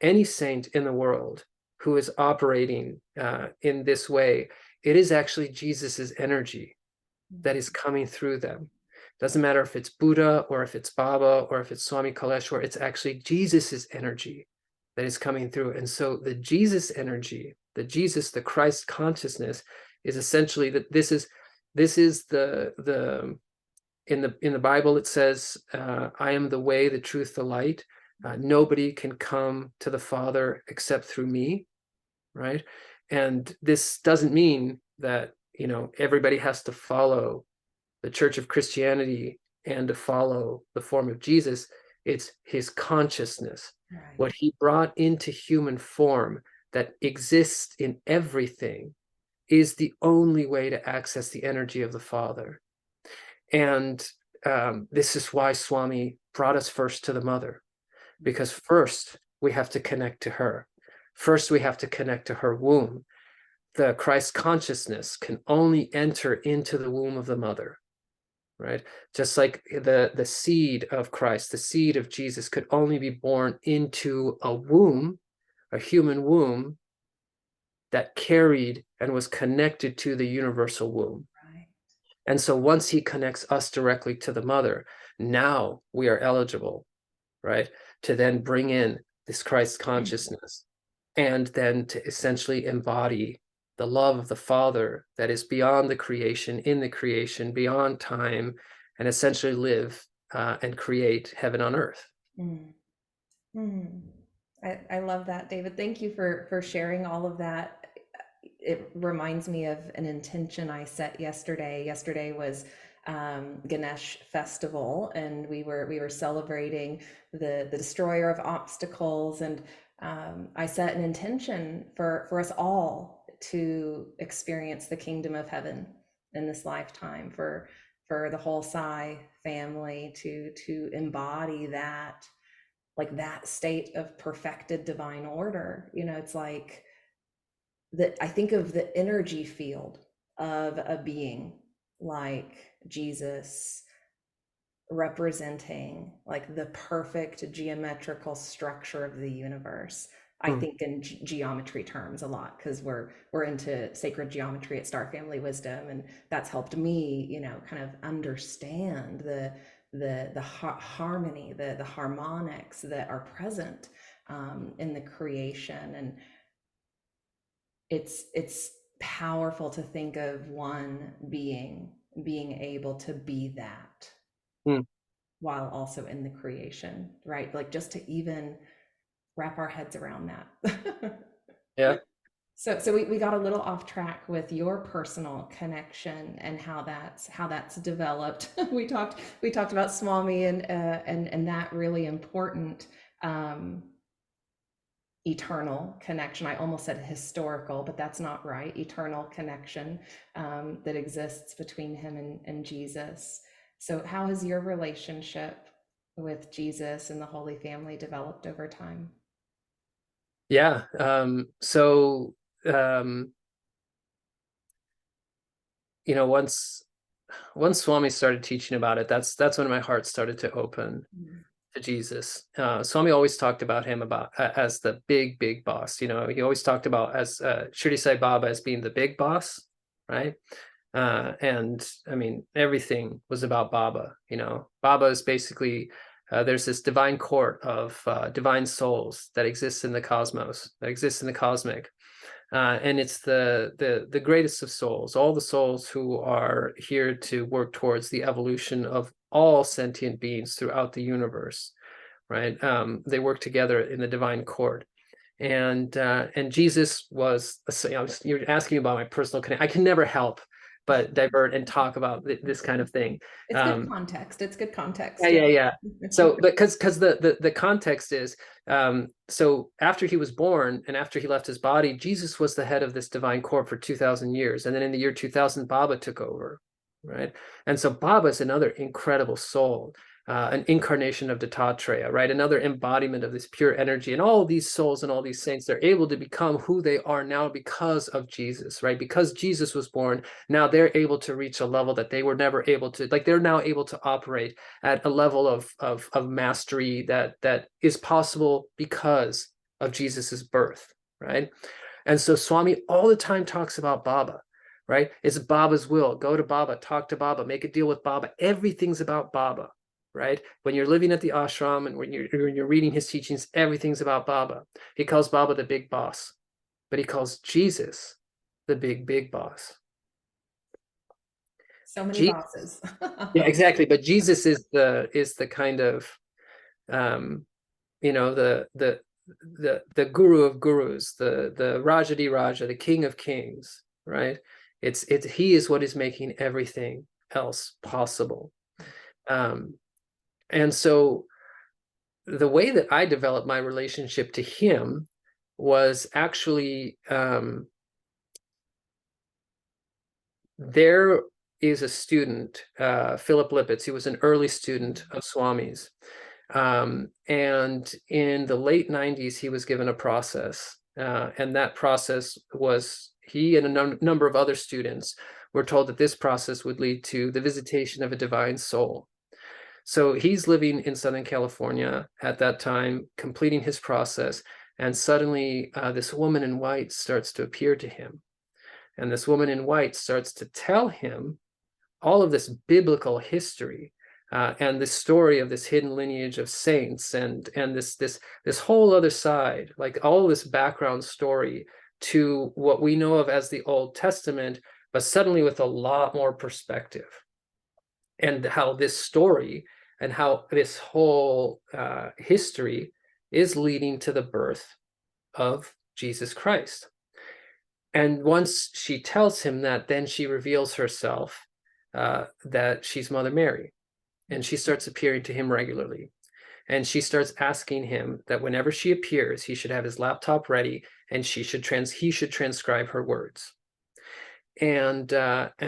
any saint in the world who is operating in this way, it is actually Jesus's energy that is coming through them. Doesn't matter if it's Buddha or if it's Baba or if it's Swami Kaleshwar, it's actually Jesus's energy that is coming through. And so the Jesus energy, the Christ consciousness, is essentially that this is the in the Bible it says, I am the way, the truth, the light. Nobody can come to the Father except through me, right? And this doesn't mean that everybody has to follow the Church of Christianity and to follow the form of Jesus. It's his consciousness, right, what he brought into human form that exists in everything, is the only way to access the energy of the Father. And this is why Swami brought us first to the Mother, because first we have to connect to her. First we have to connect to her womb. The Christ consciousness can only enter into the womb of the Mother, right? Just like the seed of Christ, the seed of Jesus, could only be born into a womb, a human womb that carried and was connected to the universal womb. Right. And so once he connects us directly to the Mother, now we are eligible, right? To then bring in this Christ consciousness, and then to essentially embody the love of the Father that is beyond the creation, in the creation, beyond time, and essentially live and create heaven on earth. Mm. Mm. I love that, David. Thank you for sharing all of that. It reminds me of an intention I set yesterday. Yesterday was Ganesh festival, and we were celebrating the destroyer of obstacles, and I set an intention for us all to experience the kingdom of heaven in this lifetime, for the whole Sai family to embody that, like that state of perfected divine order. You know, it's like that. I think of the energy field of a being like Jesus, representing like the perfect geometrical structure of the universe. I Hmm. think in geometry terms a lot, because we're into sacred geometry at Star Family Wisdom, and that's helped me, you know, kind of understand the harmony, the harmonics that are present in the creation. And it's powerful to think of one being able to be that Hmm. while also in the creation, right? Like, just to even wrap our heads around that. Yeah. So we got a little off track with your personal connection and how that's developed. We talked about Swami and that really important um, eternal connection. I almost said historical, but that's not right. Eternal connection that exists between him and Jesus. So, how has your relationship with Jesus and the Holy Family developed over time? Yeah. Um, once Swami started teaching about it, that's when my heart started to open Mm. to Jesus. Swami always talked about him as the big boss. You know, he always talked about as Shirdi Sai Baba as being the big boss, right? And I mean, everything was about Baba. You know, Baba is basically there's this divine court of divine souls that exists in the cosmos, that exists in the cosmic. And it's the greatest of souls, all the souls who are here to work towards the evolution of all sentient beings throughout the universe, right? They work together in the divine court. And Jesus was, you know, you're asking about my personal connection. I can never help but divert and talk about this kind of thing. It's good context. It's good Yeah, context. Yeah. yeah, yeah. So, because the context is, so after he was born and after he left his body, Jesus was the head of this divine court for 2,000 years, and then in the year 2000, Baba took over, right? And so Baba is another incredible soul, an incarnation of Dattatreya, right? Another embodiment of this pure energy, and all these souls and all these saints, they're able to become who they are now because of Jesus, right? Because Jesus was born, now they're able to reach a level that they were never able to, like they're now able to operate at a level of mastery that is possible because of Jesus's birth, right? And so Swami all the time talks about Baba, right? It's Baba's will. Go to Baba, talk to Baba, make a deal with Baba. Everything's about Baba, right? When you're living at the ashram and when you're reading his teachings, everything's about Baba. He calls Baba the big boss, but he calls Jesus the big boss. So many Jesus, bosses. yeah, exactly. But Jesus is the kind of you know, the guru of gurus, the Rajadi Raja, the king of kings, right? It's he is what is making everything else possible. And so the way that I developed my relationship to him was actually there is a student, Philip Lippitz. He was an early student of Swami's. And in the late 90s, he was given a process. And that process was, he and a number of other students were told that this process would lead to the visitation of a divine soul. So he's living in Southern California at that time, completing his process. And suddenly this woman in white starts to appear to him. And this woman in white starts to tell him all of this biblical history and the story of this hidden lineage of saints, and this whole other side, like all this background story to what we know of as the Old Testament, but suddenly with a lot more perspective, and how this story and how this whole history is leading to the birth of Jesus Christ. And once she tells him that, then she reveals herself, that she's Mother Mary, and she starts appearing to him regularly. And she starts asking him that whenever she appears, he should have his laptop ready, and he should transcribe her words. And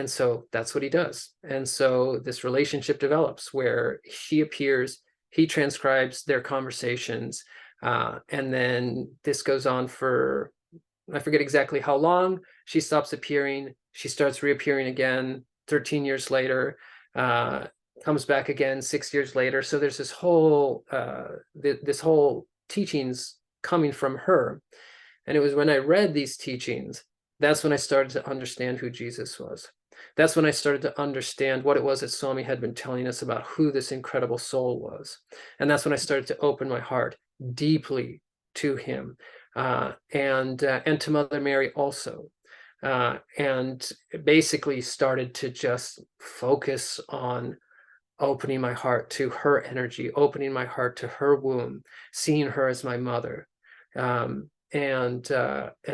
so that's what he does. And so this relationship develops where she appears, he transcribes their conversations, and then this goes on for, I forget exactly how long. She stops appearing, she starts reappearing again 13 years later, comes back again 6 years later. So there's this whole this whole teachings coming from her. And it was when I read these teachings, that's when I started to understand who Jesus was. That's when I started to understand what it was that Swami had been telling us about who this incredible soul was. And that's when I started to open my heart deeply to him, and to Mother Mary also. And basically started to just focus on opening my heart to her energy, opening my heart to her womb, seeing her as my mother, and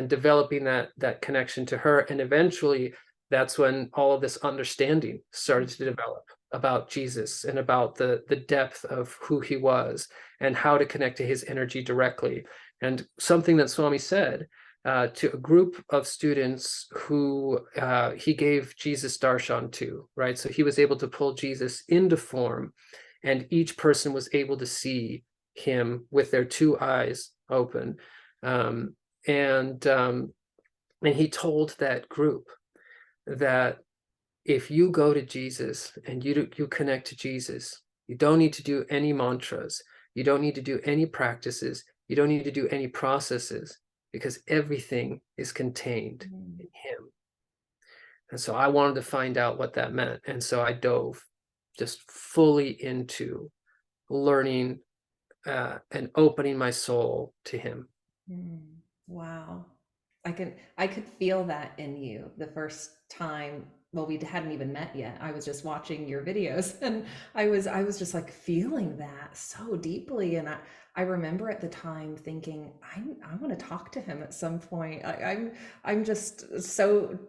developing that connection to her. And eventually, that's when all of this understanding started to develop about Jesus and about the depth of who he was and how to connect to his energy directly. And something that Swami said to a group of students who he gave Jesus Darshan to, right? So he was able to pull Jesus into form, and each person was able to see him with their two eyes open. And he told that group that if you go to Jesus and you connect to Jesus, you don't need to do any mantras, you don't need to do any practices, you don't need to do any processes, because everything is contained in him. And so I wanted to find out what that meant. And so I dove just fully into learning and opening my soul to him. Wow. I could feel that in you the first time. Well, we hadn't even met yet. I was just watching your videos and I was just like feeling that so deeply. And I remember at the time thinking, I want to talk to him at some point. I'm just so,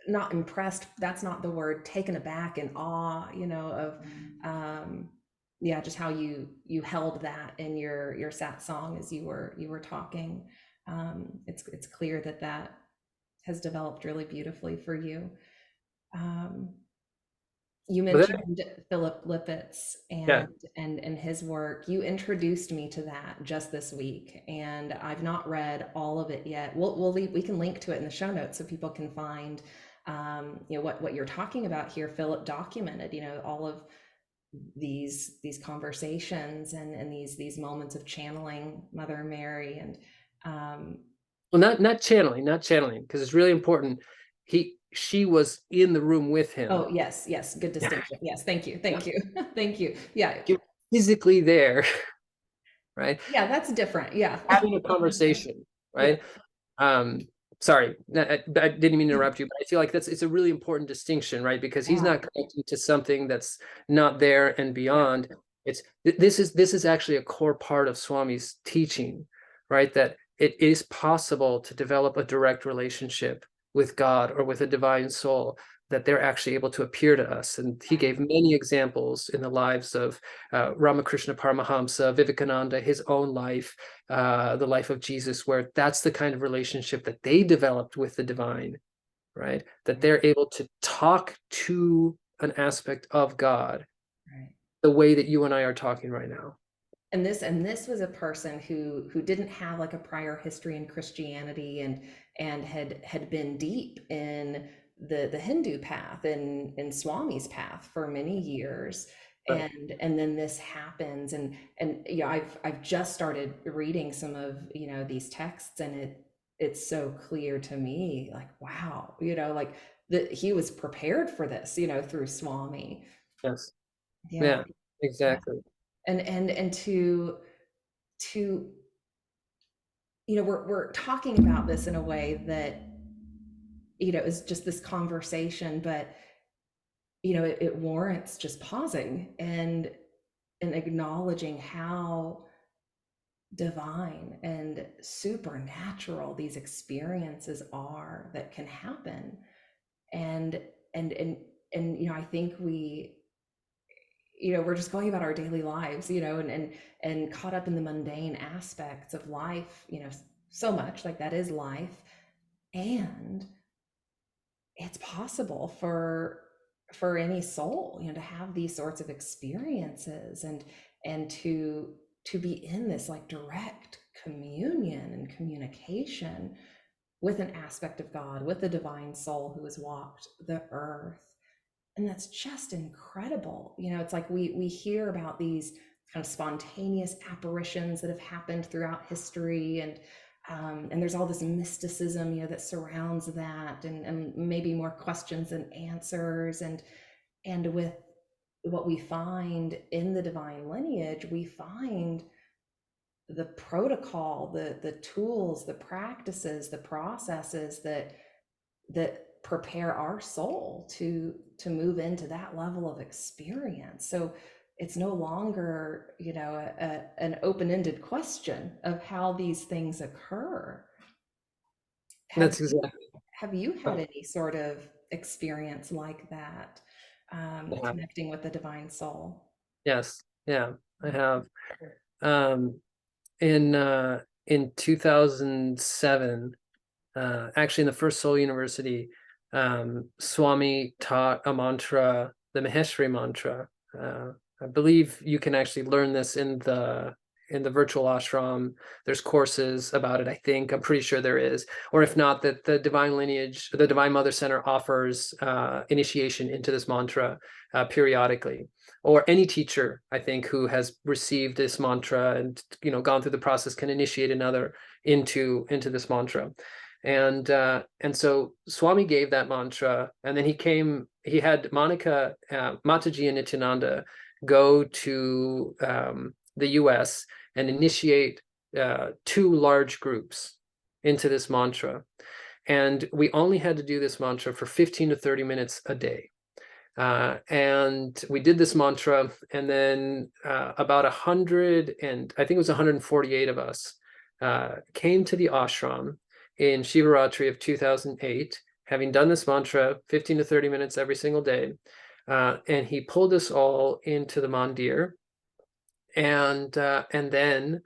not impressed, that's not the word, taken aback and awe, of yeah, just how you held that in your sat song as you were talking. It's clear that that has developed really beautifully for you. um you But then, mentioned Philip Lippitt's yeah, and his work. You introduced me to that just this week, and I've not read all of it yet. We can link to it in the show notes so people can find what you're talking about here. Philip documented, all of these conversations and these moments of channeling Mother Mary. And well, not channeling, because it's really important. She was in the room with him. oh, yes, yes, good distinction. Yes, thank you, thank you. Thank you. Yeah, She was physically there, right? yeah, that's different. Yeah. Having a conversation, Yeah. right? Um, sorry, I didn't mean to interrupt you, but I feel like it's a really important distinction, right? Because he's Yeah. not connecting to something that's not there and Yeah. beyond. This is actually a core part of Swami's teaching, right? That it is possible to develop a direct relationship with God or with a divine soul, that they're actually able to appear to us. And he gave many examples in the lives of Ramakrishna Paramahamsa, Vivekananda, his own life, the life of Jesus, where that's the kind of relationship that they developed with the divine, right? That they're able to talk to an aspect of God Right. the way that you and I are talking right now. And this was a person who didn't have like a prior history in Christianity, and had been deep in the Hindu path and in Swami's path for many years. Right. And then this happens, and I've just started reading some of these texts, and it's so clear to me, like, wow, like that he was prepared for this, through Swami. Yes. Yeah. Yeah, Yeah. exactly. And to we're talking about this in a way that is just this conversation, but it warrants just pausing and acknowledging how divine and supernatural these experiences are that can happen. And I think we're just going about our daily lives, and caught up in the mundane aspects of life, so much like that is life. And it's possible for any soul, to have these sorts of experiences, and to be in this like direct communion and communication with an aspect of God, with the divine soul who has walked the earth. And that's just incredible. It's like we hear about these kind of spontaneous apparitions that have happened throughout history, and there's all this mysticism, that surrounds that, and maybe more questions than answers. And with what we find in the divine lineage, we find the protocol, the tools, the practices, the processes that prepare our soul to move into that level of experience. So it's no longer an open-ended question of how these things occur. have That's you exactly. have you had any sort of experience like that, Yeah. connecting with the divine soul? Yes. Yeah, I have. Um, in 2007, actually in the first Seoul University, Swami taught a mantra, the Maheshwari mantra. I believe you can actually learn this in the virtual ashram. There's courses about it, I think. I'm pretty sure there is. Or if not, that the Divine Lineage, the Divine Mother Center offers initiation into this mantra periodically. Or any teacher, I think, who has received this mantra and gone through the process can initiate another into this mantra. And so Swami gave that mantra, and then he had Monica, Mataji and Nityananda go to the US and initiate two large groups into this mantra. And we only had to do this mantra for 15 to 30 minutes a day. And we did this mantra, and then about 100, and I think it was 148 of us came to the ashram in Shivaratri of 2008, having done this mantra 15 to 30 minutes every single day. And he pulled us all into the mandir, and then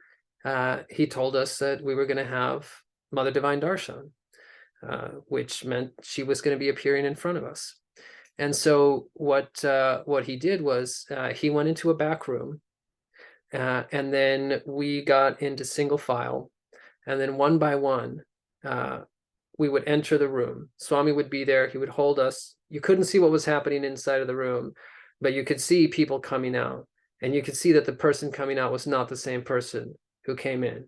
he told us that we were going to have Mother Divine Darshan, which meant she was going to be appearing in front of us. And so what he did was he went into a back room, and then we got into single file, and then one by one we would enter the room. Swami would be there. He would hold us. You couldn't see what was happening inside of the room, but you could see people coming out, and you could see that the person coming out was not the same person who came in.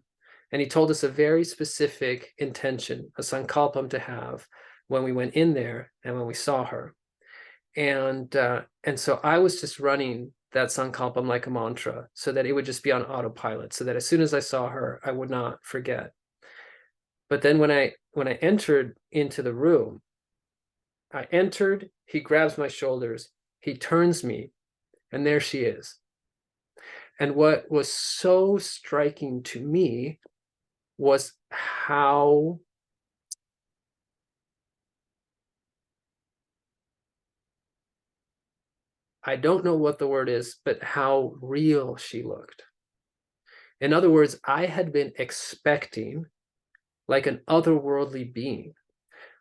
And he told us a very specific intention, a sankalpam to have when we went in there and when we saw her. And so I was just running that sankalpam like a mantra so that it would just be on autopilot, so that as soon as I saw her, I would not forget. But then when I entered into the room, I entered, he grabs my shoulders, he turns me, and there she is. And what was so striking to me was how I don't know what the word is, but how real she looked. In other words, I had been expecting like an otherworldly being,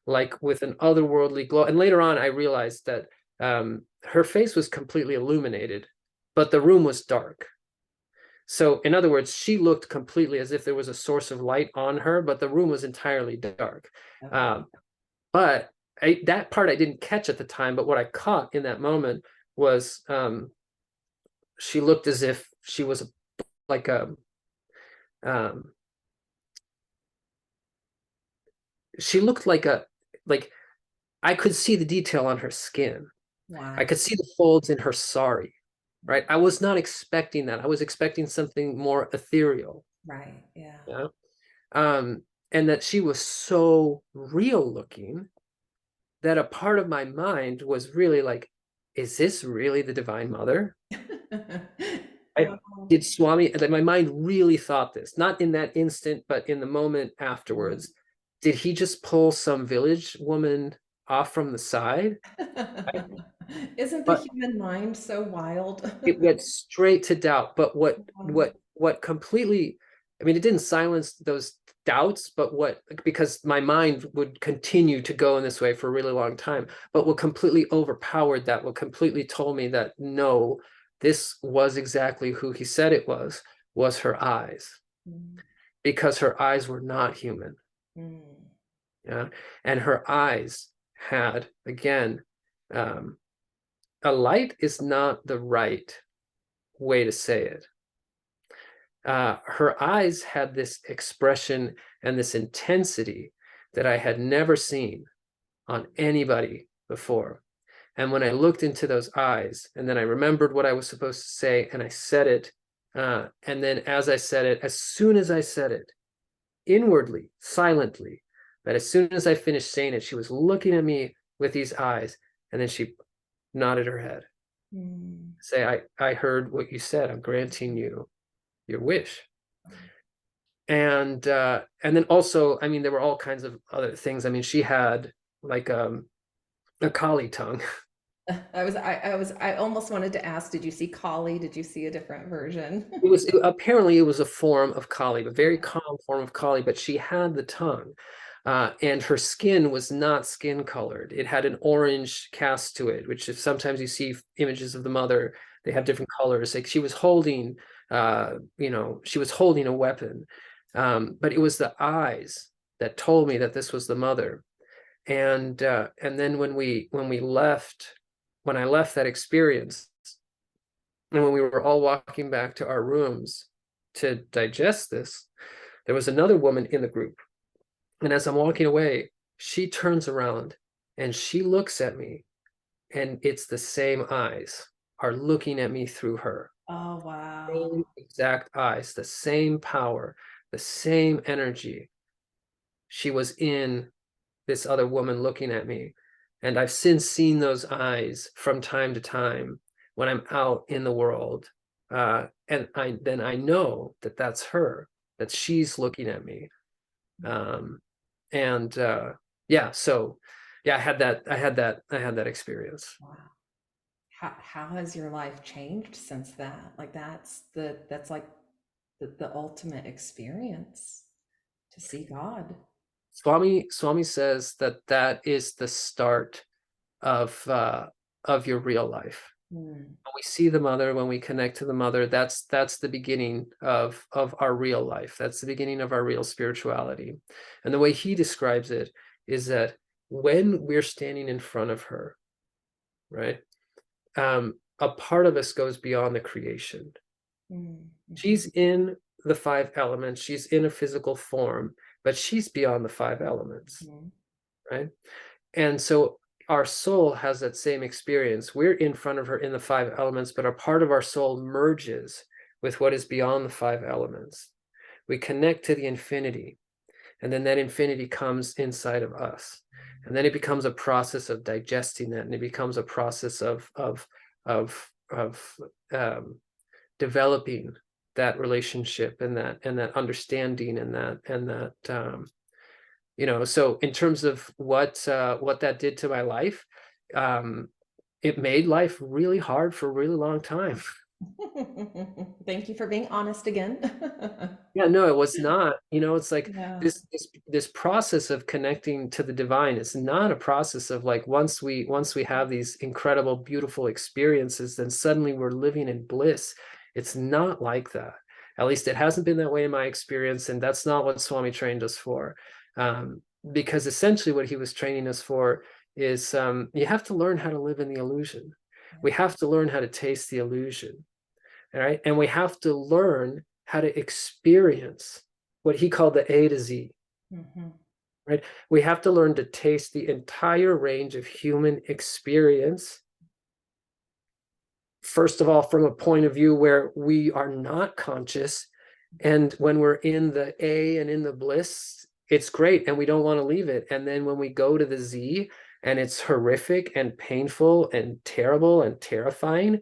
like with an otherworldly glow. And later on, I realized that her face was completely illuminated, but the room was dark. So in other words, she looked completely as if there was a source of light on her, but the room was entirely dark. But that part I didn't catch at the time, but what I caught in that moment was she looked as if she was like a she looked like I could see the detail on her skin. I Wow. could see the folds in her sari, right? I was not expecting that. I was expecting something more ethereal. Right. Yeah. Yeah. And that she was so real looking that a part of my mind was really like, is this really the Divine Mother? I Wow. did Swami, like my mind really thought this, not in that instant, but in the moment afterwards. Did he just pull some village woman off from the side? Isn't the But human mind so wild? it went straight to doubt. But Wow. what completely, I mean, it didn't silence those doubts, but what, because my mind would continue to go in this way for a really long time, but what completely overpowered that, what completely told me that no, this was exactly who he said it was her eyes, Mm, because her eyes were not human. mm, Yeah. And her eyes had, again, a light is not the right way to say it. Her eyes had this expression and this intensity that I had never seen on anybody before. And when I looked into those eyes, and then I remembered what I was supposed to say, and I said it, and then as I said it, as soon as I said it, inwardly, silently, but as soon as I finished saying it, she was looking at me with these eyes, and then she nodded her head. mm. Say, I heard what you said. I'm granting you your wish. And then also, I mean, there were all kinds of other things. I mean, she had like a collie tongue. I almost wanted to ask, did you see Kali? Did you see a different version? Apparently it was a form of collie, a very calm form of collie, but she had the tongue. And her skin was not skin colored. It had an orange cast to it, which if sometimes you see images of the mother, they have different colors. Like she was holding, she was holding a weapon. But it was the eyes that told me that this was the mother. And then when I left that experience, and when we were all walking back to our rooms to digest this, there was another woman in the group. And as I'm walking away, she turns around and she looks at me, and it's the same eyes are looking at me through her. Oh, wow. Same exact eyes, the same power, the same energy. She was in this other woman looking at me. And I've since seen those eyes from time to time when I'm out in the world. And I know that that's her, that she's looking at me. Um, and yeah, so yeah, I had that experience. Wow. How has your life changed since that? Like that's like the ultimate experience to see God. Swami says that that is the start of your real life. Mm, When we see the mother, when we connect to the mother, that's the beginning of our real life. That's the beginning of our real spirituality. And the way he describes it is that when we're standing in front of her, right, a part of us goes beyond the creation. mm, mhm, She's in the five elements, she's in a physical form, but she's beyond the five elements, mhm, right? And so our soul has that same experience. We're in front of her in the five elements, but a part of our soul merges with what is beyond the five elements. We connect to the infinity, and then that infinity comes inside of us. And then it becomes a process of digesting that, and it becomes a process of developing that relationship and that understanding and that so in terms of what that did to my life, um it made life really hard for a really long time. Thank you for being honest again. Yeah, no, it was not. It's like Yeah. this process of connecting to the divine. It's not a process of like once we have these incredible, beautiful experiences, then suddenly we're living in bliss. It's not like that. At least it hasn't been that way in my experience, and that's not what Swami trained us for. Um, because essentially what he was training us for is you have to learn how to live in the illusion. We have to learn how to taste the illusion. All right. And we have to learn how to experience what he called the A to Z, Mhm. right? We have to learn to taste the entire range of human experience first of all, from a point of view where we are not conscious, and when we're in the A and in the bliss, it's great and we don't want to leave it. And then when we go to the Z and it's horrific and painful and terrible and terrifying,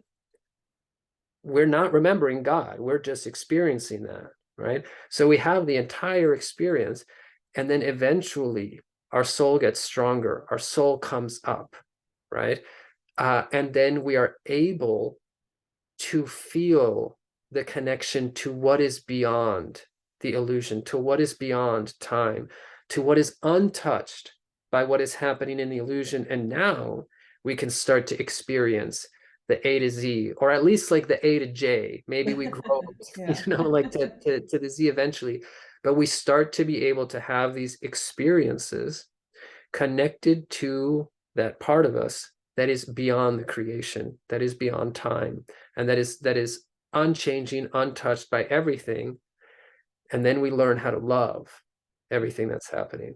we're not remembering God. We're just experiencing that, right? So we have the entire experience, and then eventually our soul gets stronger. Our soul comes up, right? And then we are able to feel the connection to what is beyond the illusion, to what is beyond time, to what is untouched by what is happening in the illusion. And now we can start to experience the A to Z, or at least like the A to J. Maybe we grow, Yeah. like to the Z eventually, but we start to be able to have these experiences connected to that part of us that is beyond the creation, that is beyond time, and that is unchanging, untouched by everything. And then we learn how to love everything that's happening.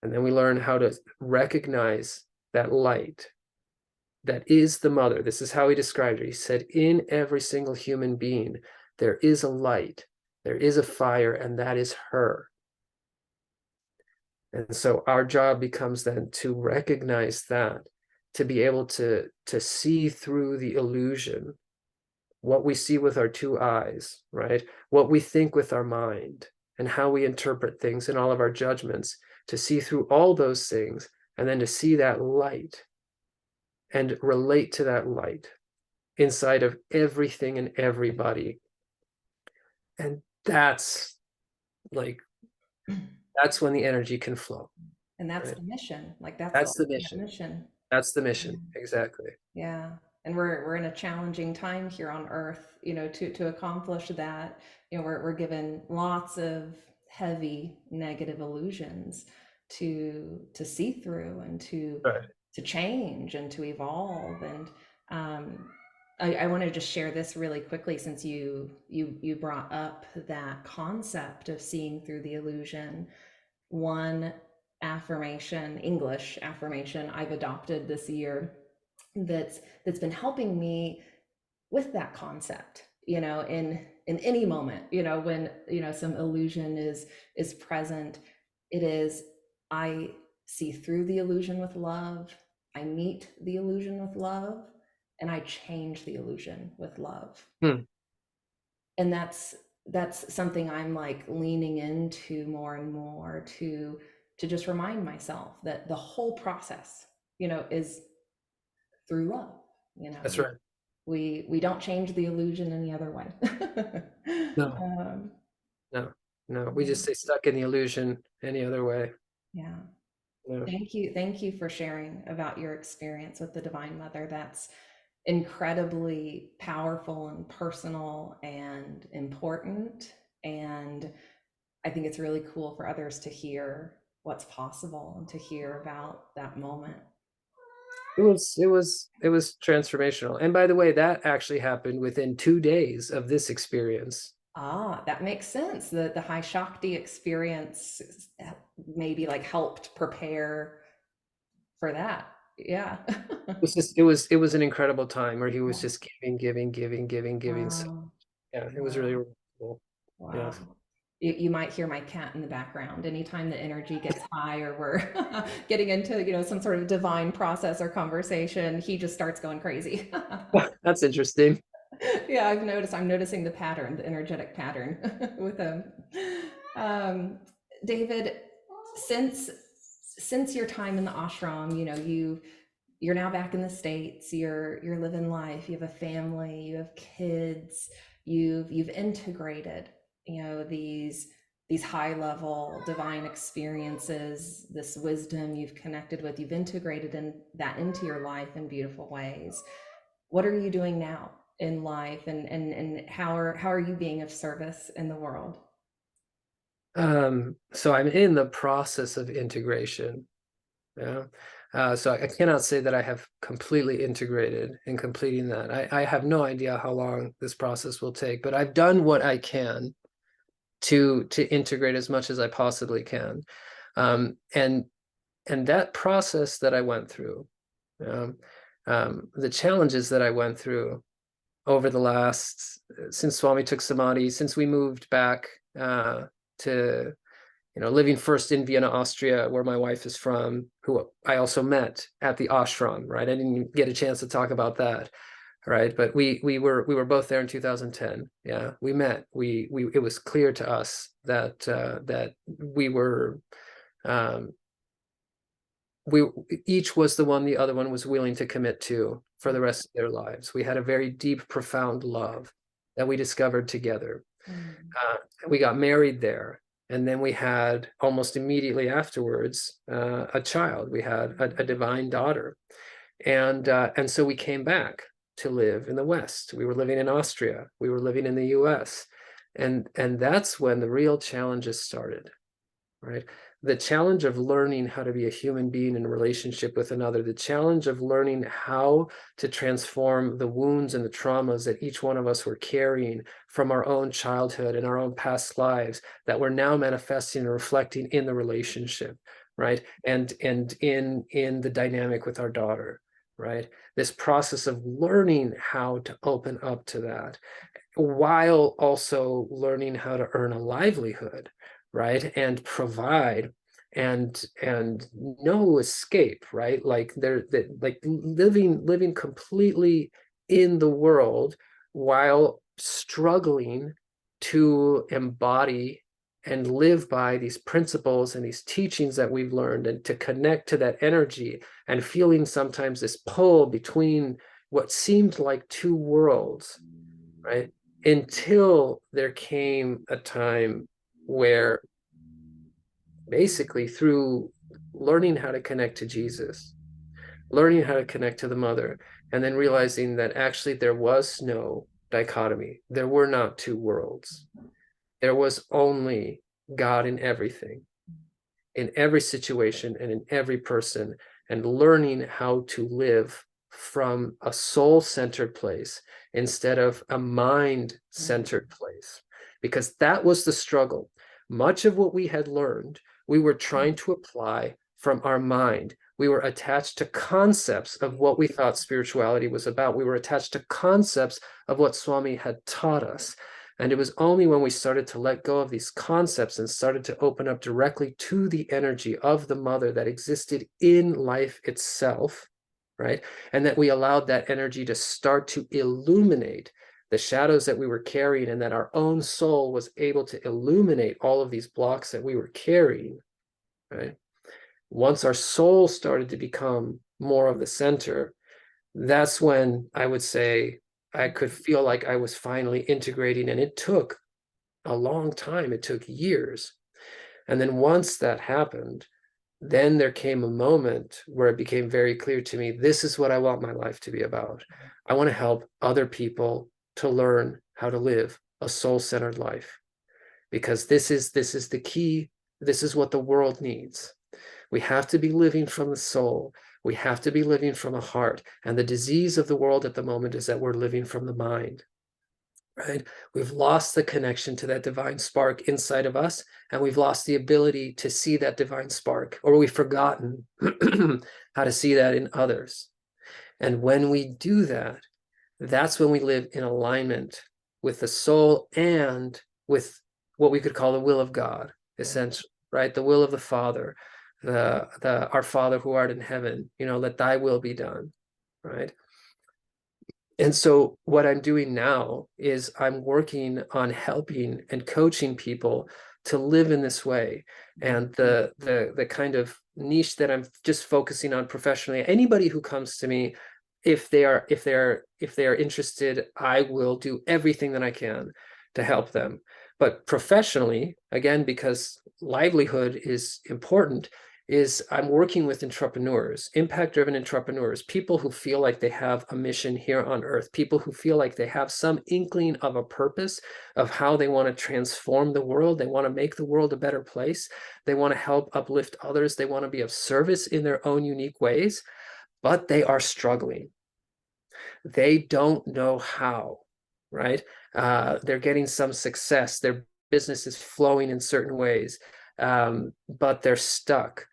And then we learn how to recognize that light that is the mother. This is how he described it. He said, in every single human being, there is a light, there is a fire, and that is her. And so our job becomes then to recognize that, to be able to see through the illusion, what we see with our two eyes, right? What we think with our mind, and how we interpret things in all of our judgments, to see through all those things, and then to see that light and relate to that light inside of everything and everybody. And that's like, that's when the energy can flow. And that's Right? the mission. Like that's the That's the ultimate mission. mission. That's the mission. Exactly. Yeah. And we're in a challenging time here on Earth, to accomplish that. We're given lots of heavy negative illusions to see through and Right. to change and to evolve. And I want to just share this really quickly, since you brought up that concept of seeing through the illusion. One affirmation, English affirmation I've adopted this year that's been helping me with that concept, in any moment, when, some illusion is present. It is, I see through the illusion with love, I meet the illusion with love, and I change the illusion with love. Hmm. And that's something I'm like leaning into more and more, to just remind myself that the whole process, is through love. That's right. We don't change the illusion any other way. No, um, no, no. We just stay stuck in the illusion any other way. yeah. No. Thank you for sharing about your experience with the Divine Mother. That's incredibly powerful and personal and important. And I think it's really cool for others to hear what's possible and to hear about that moment. It was transformational. And by the way, that actually happened within 2 days of this experience. Ah, that makes sense. The High Shakti experience maybe like helped prepare for that. Yeah. It was an incredible time where he was just giving, giving, giving, giving, giving. So Wow. yeah, it was really, Wow. really cool. Wow. Yes. You might hear my cat in the background anytime the energy gets high, or we're getting into, some sort of divine process or conversation. He just starts going crazy. That's interesting. Yeah, I'm noticing the pattern, the energetic pattern with him. Um, David, since since your time in the ashram, you're now back in the States, you're living life, you have a family, you have kids, you've integrated, these high level divine experiences, this wisdom you've connected with, you've integrated that into your life in beautiful ways. What are you doing now in life, and how are you being of service in the world? So I'm in the process of integration. Yeah. So I cannot say that I have completely integrated in completing that. I have no idea how long this process will take, but I've done what I can to integrate as much as I possibly can. And that process that I went through, um, the challenges that I went through over the last, since Swami took Samadhi, since we moved back to, living first in Vienna, Austria, where my wife is from, who I also met at the ashram, right? I didn't get a chance to talk about that, right? But we were both there in 2010. Yeah, we met. We it was clear to us that that we were we each was the one the other one was willing to commit to for the rest of their lives. We had a very deep, profound love that we discovered together. We got married there, and then we had almost immediately afterwards a child. We had a divine daughter, and so we came back to live in the West. We were living in Austria. We were living in the U.S., and that's when the real challenges started, right? The challenge of learning how to be a human being in a relationship with another, the challenge of learning how to transform the wounds and the traumas that each one of us were carrying from our own childhood and our own past lives that we're now manifesting and reflecting in the relationship, right? And in the dynamic with our daughter, right? This process of learning how to open up to that, while also learning how to earn a livelihood, right, and provide, and no escape, right? Like like living completely in the world while struggling to embody and live by these principles and these teachings that we've learned, and to connect to that energy, and feeling sometimes this pull between what seemed like two worlds, right? Until there came a time where basically, through learning how to connect to Jesus, learning how to connect to the mother, and then realizing that actually there was no dichotomy. There were not two worlds. There was only God in everything, in every situation and in every person, and learning how to live from a soul-centered place instead of a mind-centered place, because that was the struggle. Much of what we had learned, we were trying to apply from our mind. We were attached to concepts of what we thought spirituality was about. We were attached to concepts of what Swami had taught us. And it was only when we started to let go of these concepts and started to open up directly to the energy of the mother that existed in life itself, right? And that we allowed that energy to start to illuminate the shadows that we were carrying, and that our own soul was able to illuminate all of these blocks that we were carrying, right? Once our soul started to become more of the center, that's when I would say I could feel like I was finally integrating, and it took a long time. It took years. And then once that happened, then there came a moment where it became very clear to me, this is what I want my life to be about. I want to help other people to learn how to live a soul-centered life, because this is the key. This is what the world needs. We have to be living from the soul. We have to be living from a heart. And the disease of the world at the moment is that we're living from the mind, right? We've lost the connection to that divine spark inside of us, and we've lost the ability to see that divine spark, or we've forgotten how to see that in others. And when we do that, that's when we live in alignment with the soul and with what we could call the will of God, essentially, right? The will of the Father, our Father who art in heaven, let thy will be done, right? And so what I'm doing now is I'm working on helping and coaching people to live in this way. And the kind of niche that I'm just focusing on professionally, anybody who comes to me, if they are interested, I will do everything that I can to help them. But professionally, again, because livelihood is important, is I'm working with entrepreneurs, impact-driven entrepreneurs, people who feel like they have a mission here on earth, people who feel like they have some inkling of a purpose of how they want to transform the world. They want to make the world a better place. They want to help uplift others. They want to be of service in their own unique ways, but they are struggling. They don't know how, right? They're getting some success. Their business is flowing in certain ways, but they're stuck.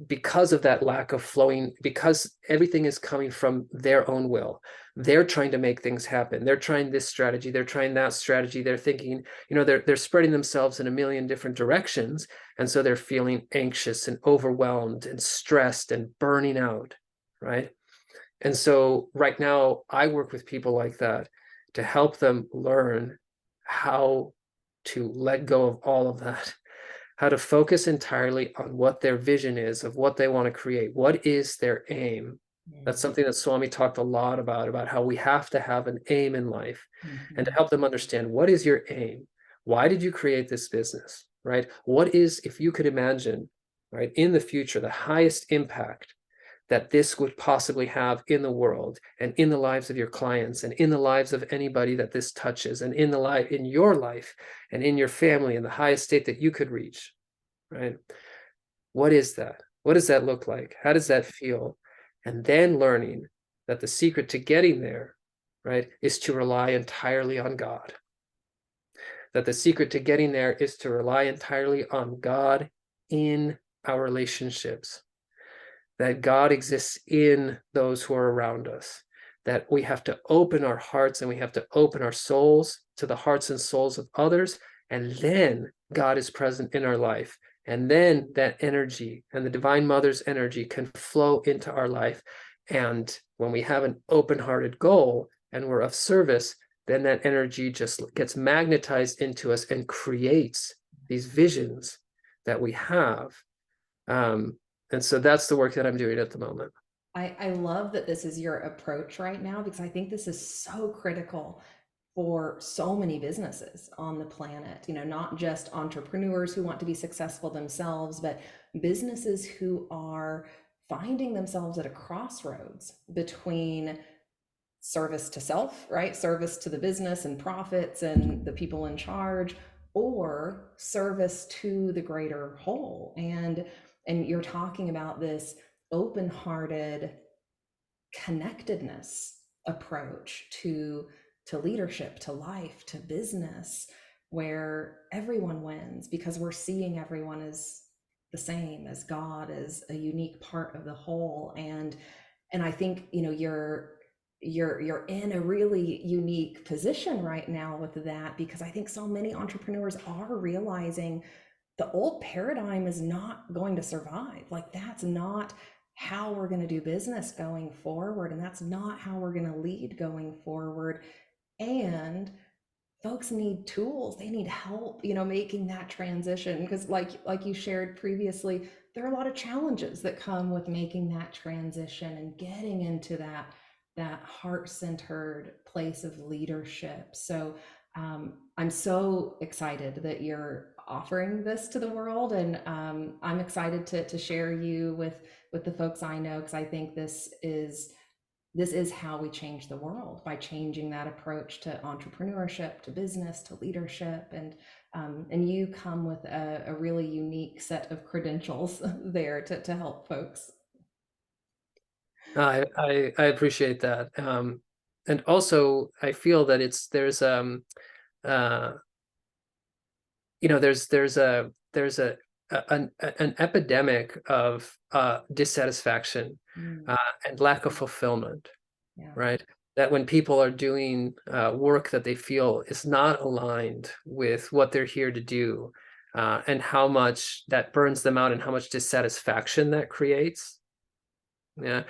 because of that lack of flowing, because everything is coming from their own will. They're trying to make things happen. They're trying this strategy, they're trying that strategy. They're thinking, they're spreading themselves in a million different directions. And so they're feeling anxious and overwhelmed and stressed and burning out, right? And so right now I work with people like that to help them learn how to let go of all of that, how to focus entirely on what their vision is of what they want to create. What is their aim? That's something that Swami talked a lot about how we have to have an aim in life, and to help them understand, what is your aim? Why did you create this business, right? What is, if you could imagine, right, in the future, the highest impact that this would possibly have in the world and in the lives of your clients and in the lives of anybody that this touches, and in your life and in your family, in the highest state that you could reach, right? What is that? What does that look like? How does that feel? And then learning that the secret to getting there, right, is to rely entirely on God. That the secret to getting there is to rely entirely on God in our relationships. That God exists in those who are around us, that we have to open our hearts and we have to open our souls to the hearts and souls of others, and then God is present in our life. And then that energy and the Divine Mother's energy can flow into our life. And when we have an open-hearted goal and we're of service, then that energy just gets magnetized into us and creates these visions that we have. And so that's the work that I'm doing at the moment. I love that this is your approach right now, because I think this is so critical for so many businesses on the planet, not just entrepreneurs who want to be successful themselves, but businesses who are finding themselves at a crossroads between service to self, right? Service to the business and profits and the people in charge, or service to the greater whole. And you're talking about this open-hearted connectedness approach to leadership, to life, to business, where everyone wins because we're seeing everyone as the same, as God, as a unique part of the whole. And I think you're in a really unique position right now with that, because I think so many entrepreneurs are realizing the old paradigm is not going to survive. Like, that's not how we're going to do business going forward, and that's not how we're going to lead going forward. And folks need tools, they need help, making that transition, because like you shared previously, there are a lot of challenges that come with making that transition and getting into that heart-centered place of leadership. So I'm so excited that you're offering this to the world, and I'm excited to share you with the folks I know, because I think this is how we change the world, by changing that approach to entrepreneurship, to business, to leadership. And you come with a really unique set of credentials there to help folks. I appreciate that. And also I feel that there's an epidemic of dissatisfaction and lack of fulfillment, Yeah. right? That when people are doing work that they feel is not aligned with what they're here to do, and how much that burns them out and how much dissatisfaction that creates. Yeah.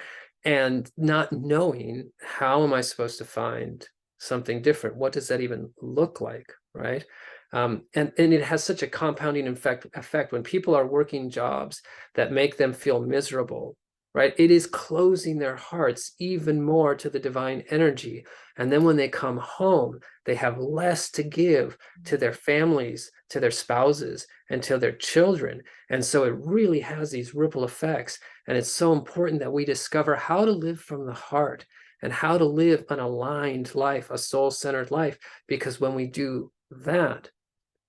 And not knowing, how am I supposed to find something different? What does that even look like, right? And it has such a compounding effect when people are working jobs that make them feel miserable, right? It is closing their hearts even more to the divine energy. And then when they come home, they have less to give to their families, to their spouses, and to their children. And so it really has these ripple effects. And it's so important that we discover how to live from the heart and how to live an aligned life, a soul-centered life, because when we do that,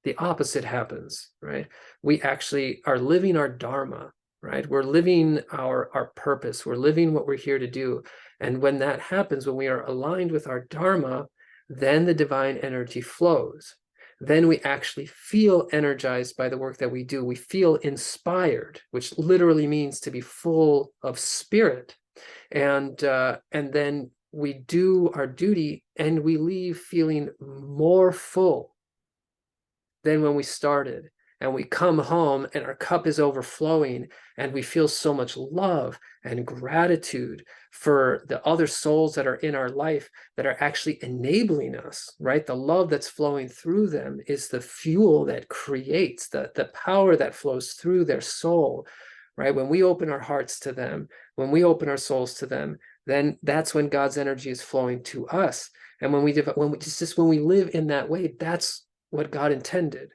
the opposite happens, right? We actually are living our dharma, right? We're living our purpose. We're living what we're here to do. And when that happens, when we are aligned with our dharma, then the divine energy flows. then we actually feel energized by the work that we do. We feel inspired, which literally means to be full of spirit. And then we do our duty and we leave feeling more full than when we started. And we come home and our cup is overflowing and we feel so much love and gratitude for the other souls that are in our life that are actually enabling us, right? The love that's flowing through them is the fuel that creates the power that flows through their soul, right? When we open our hearts to them, when we open our souls to them, then that's when God's energy is flowing to us. And when we live in that way, that's what God intended,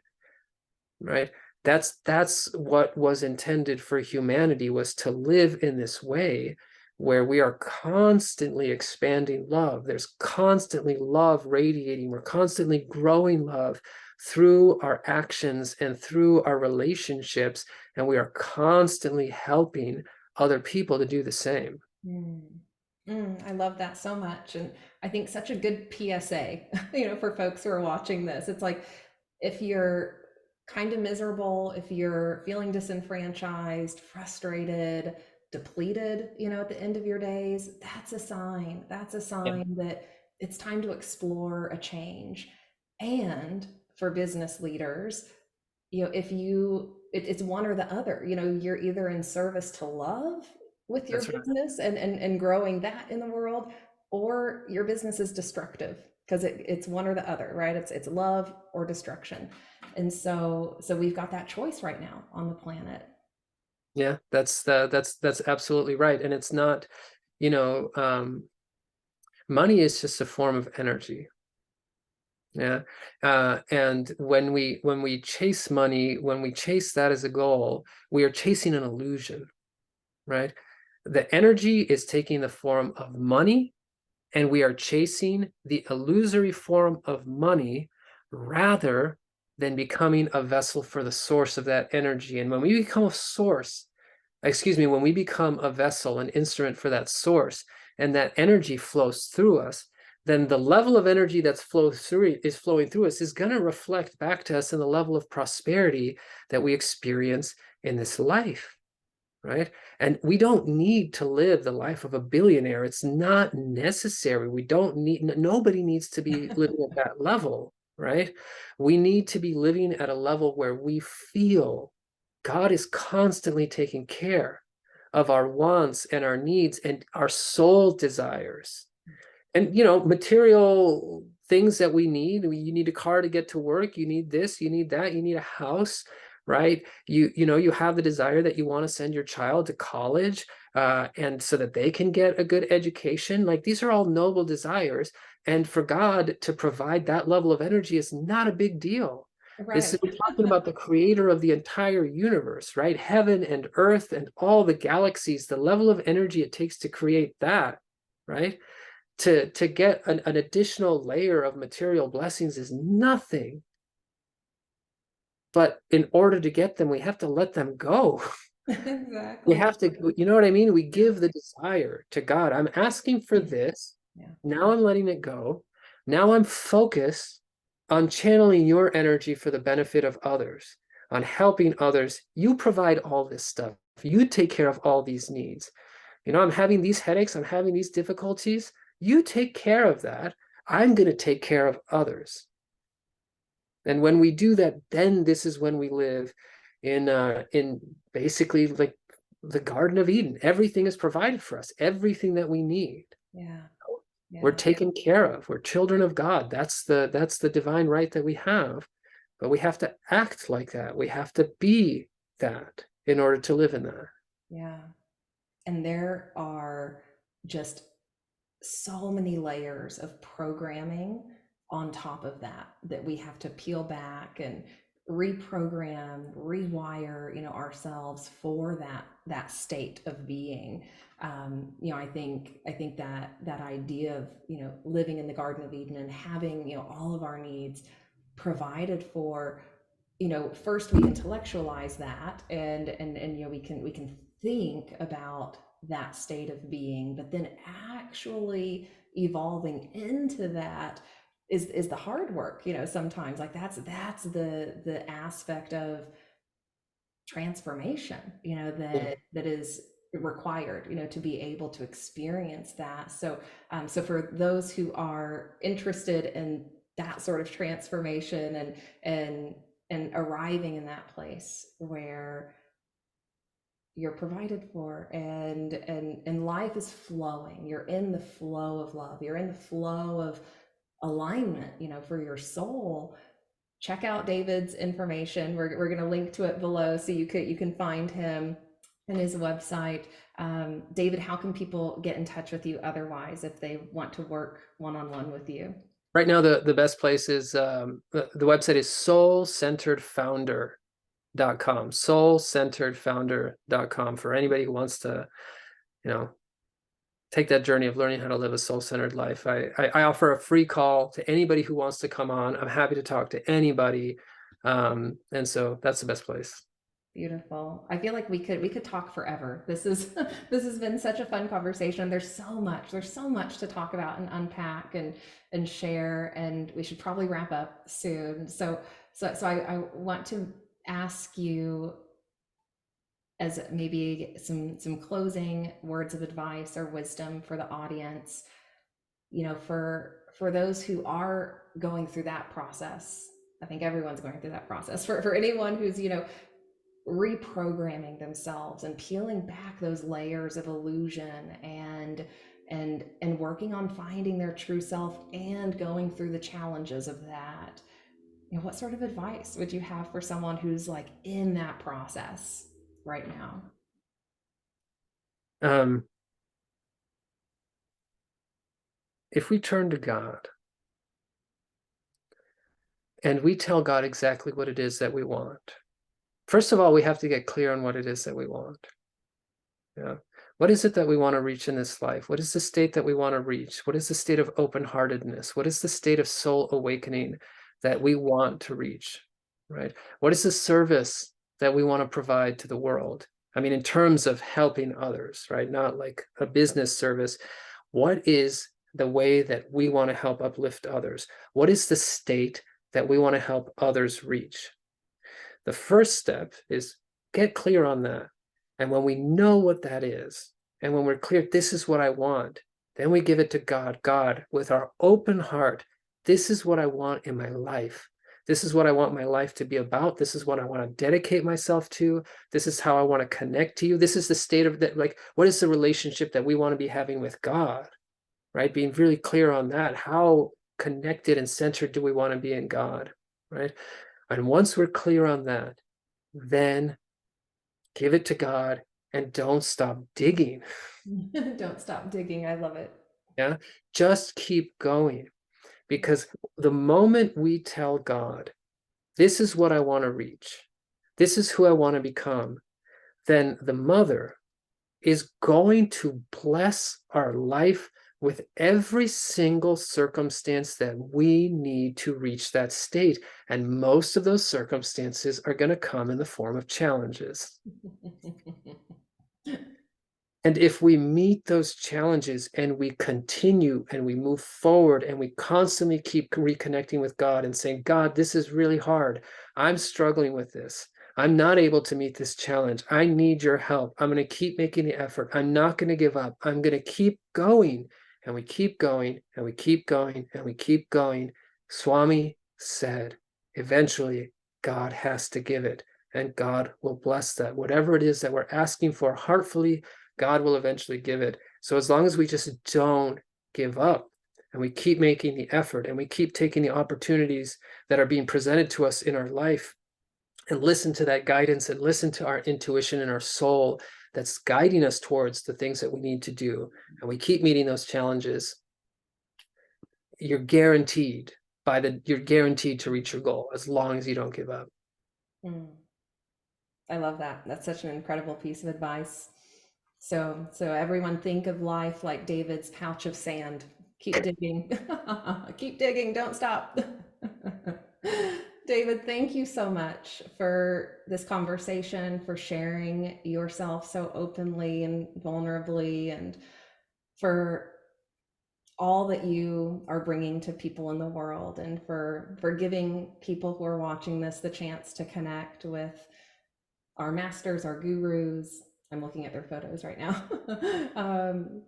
right? That's what was intended for humanity, was to live in this way where we are constantly expanding love. There's constantly love radiating. We're constantly growing love through our actions and through our relationships, and we are constantly helping other people to do the same. Mm. I love that so much. And I think such a good PSA, for folks who are watching this. It's like, if you're kind of miserable, if you're feeling disenfranchised, frustrated, depleted, at the end of your days, that's a sign. That's a Yeah, sign that it's time to explore a change. And for business leaders, if it's one or the other. You're either in service to love with your that's right. business and growing that in the world, or your business is destructive, because it's one or the other, right? It's love or destruction. And so we've got that choice right now on the planet. Yeah, that's absolutely right. And it's not, you know, money is just a form of energy. Yeah. And when we chase money, when we chase that as a goal, we are chasing an illusion, right? The energy is taking the form of money, and we are chasing the illusory form of money rather than becoming a vessel for the source of that energy. And when we become a source, when we become a vessel, an instrument for that source, and that energy flows through us, then the level of energy that's flowing through us is going to reflect back to us in the level of prosperity that we experience in this life, right? And we don't need to live the life of a billionaire. It's not necessary. Nobody needs to be living at that level, right? We need to be living at a level where we feel God is constantly taking care of our wants and our needs and our soul desires. And, material things that we need. You need a car to get to work. You need this, you need that, you need a house, right? You have the desire that you want to send your child to college, and so that they can get a good education. Like, these are all noble desires. And for God to provide that level of energy is not a big deal. Right. We're talking about the creator of the entire universe, right? Heaven and earth and all the galaxies, the level of energy it takes to create that, right? To get an additional layer of material blessings is nothing. But in order to get them, we have to let them go. We Exactly. have to, you know what I mean? We give the desire to God. I'm asking for Mm. this. Yeah. Now I'm letting it go. Now I'm focused on channeling your energy for the benefit of others, on helping others. You provide all this stuff. You take care of all these needs. I'm having these headaches. I'm having these difficulties. You take care of that. I'm going to take care of others. And when we do that, then this is when we live in basically like the Garden of Eden. Everything is provided for us, everything that we need. Yeah. We're Yeah. taken care of. We're children of God. That's the divine right that we have. But we have to act like that. We have to be that in order to live in that. Yeah. And there are just so many layers of programming on top of that we have to peel back and reprogram, rewire, ourselves for that state of being. I think that idea of, living in the Garden of Eden and having, all of our needs provided for, first we intellectualize that, and we can think about that state of being, but then actually evolving into that is the hard work, sometimes. Like that's the aspect of transformation, that is required, to be able to experience that. So for those who are interested in that sort of transformation, and and arriving in that place where you're provided for, and life is flowing, you're in the flow of love, you're in the flow of alignment, for your soul. Check out David's information. We're going to link to it below, so you can find him and his website. David, how can people get in touch with you otherwise if they want to work one-on-one with you? Right now, the best place is the website is soulcenteredfounder.com, soulcenteredfounder.com, for anybody who wants to, take that journey of learning how to live a soul-centered life. I offer a free call to anybody who wants to come on. I'm happy to talk to anybody. And so that's the best place. Beautiful. I feel like we could talk forever. This is this has been such a fun conversation. There's so much to talk about and unpack and share, and we should probably wrap up soon. So I want to ask you, as maybe some closing words of advice or wisdom for the audience, for those who are going through that process. I think everyone's going through that process. For anyone who's, reprogramming themselves and peeling back those layers of illusion, and working on finding their true self and going through the challenges of that, what sort of advice would you have for someone who's like in that process right now? Um, if we turn to God and we tell God exactly what it is that we want, first of all, we have to get clear on what it is that we want. Yeah. What is it that we want to reach in this life? What is the state that we want to reach? What is the state of open-heartedness? What is the state of soul awakening that we want to reach, right? What is the service that we want to provide to the world? I mean, in terms of helping others, right? Not like a business service. What is the way that we want to help uplift others? What is the state that we want to help others reach? The first step is get clear on that. And when we know what that is, and when we're clear, this is what I want, then we give it to God. God, with our open heart, this is what I want in my life. This is what I want my life to be about. This is what I want to dedicate myself to. This is how I want to connect to you. This is the state of that. Like, what is the relationship that we want to be having with God, right? Being really clear on that. How connected and centered do we want to be in God, right? And once we're clear on that, then give it to God and don't stop digging. Don't stop digging. I love it. Yeah. Just keep going. Because the moment we tell God, this is what I want to reach, this is who I want to become, then the mother is going to bless our life with every single circumstance that we need to reach that state. And most of those circumstances are going to come in the form of challenges. And if we meet those challenges and we continue and we move forward and we constantly keep reconnecting with God and saying, God, this is really hard. I'm struggling with this. I'm not able to meet this challenge. I need your help. I'm going to keep making the effort. I'm not going to give up. I'm going to keep going. And we keep going and we keep going and we keep going. Swami said, eventually God has to give it, and God will bless that. Whatever it is that we're asking for heartfully, God will eventually give it. So as long as we just don't give up and we keep making the effort and we keep taking the opportunities that are being presented to us in our life and listen to that guidance and listen to our intuition and our soul that's guiding us towards the things that we need to do, and we keep meeting those challenges, you're guaranteed to reach your goal as long as you don't give up. I love that. That's such an incredible piece of advice. So everyone think of life like David's pouch of sand. Keep digging. Keep digging. Don't stop. David, thank you so much for this conversation, for sharing yourself so openly and vulnerably, and for all that you are bringing to people in the world, and for giving people who are watching this the chance to connect with our masters, our gurus. I'm looking at their photos right now.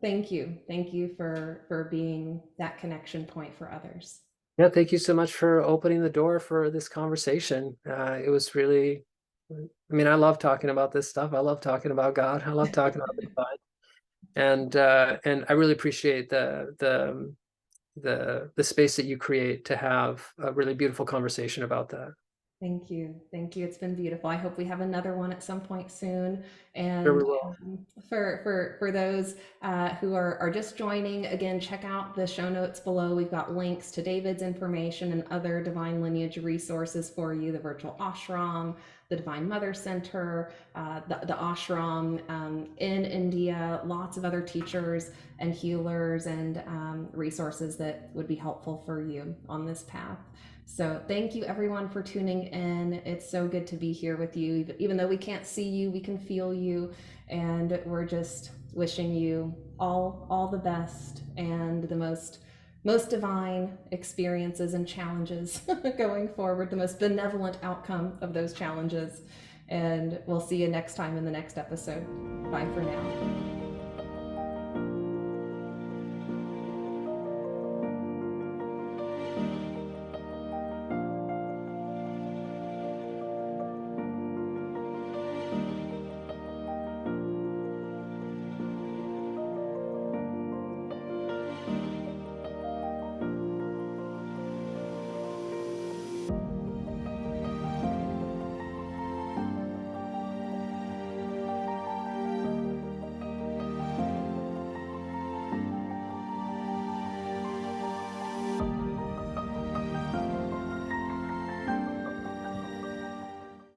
Thank you for being that connection point for others. Yeah, thank you so much for opening the door for this conversation. It was really, I mean, I love talking about this stuff. I love talking about God. I love talking about the divine. And I really appreciate the space that you create to have a really beautiful conversation about that. Thank you. Thank you. It's been beautiful. I hope we have another one at some point soon. Sure And we will. for those who are just joining, again, check out the show notes below. We've got links to David's information and other divine lineage resources for you: the virtual ashram, the Divine Mother Center, the ashram in India, lots of other teachers and healers and resources that would be helpful for you on this path. So thank you everyone for tuning in. It's so good to be here with you. Even though we can't see you, we can feel you, and we're just wishing you all the best and the most divine experiences and challenges going forward, the most benevolent outcome of those challenges. And we'll see you next time in the next episode. Bye for now.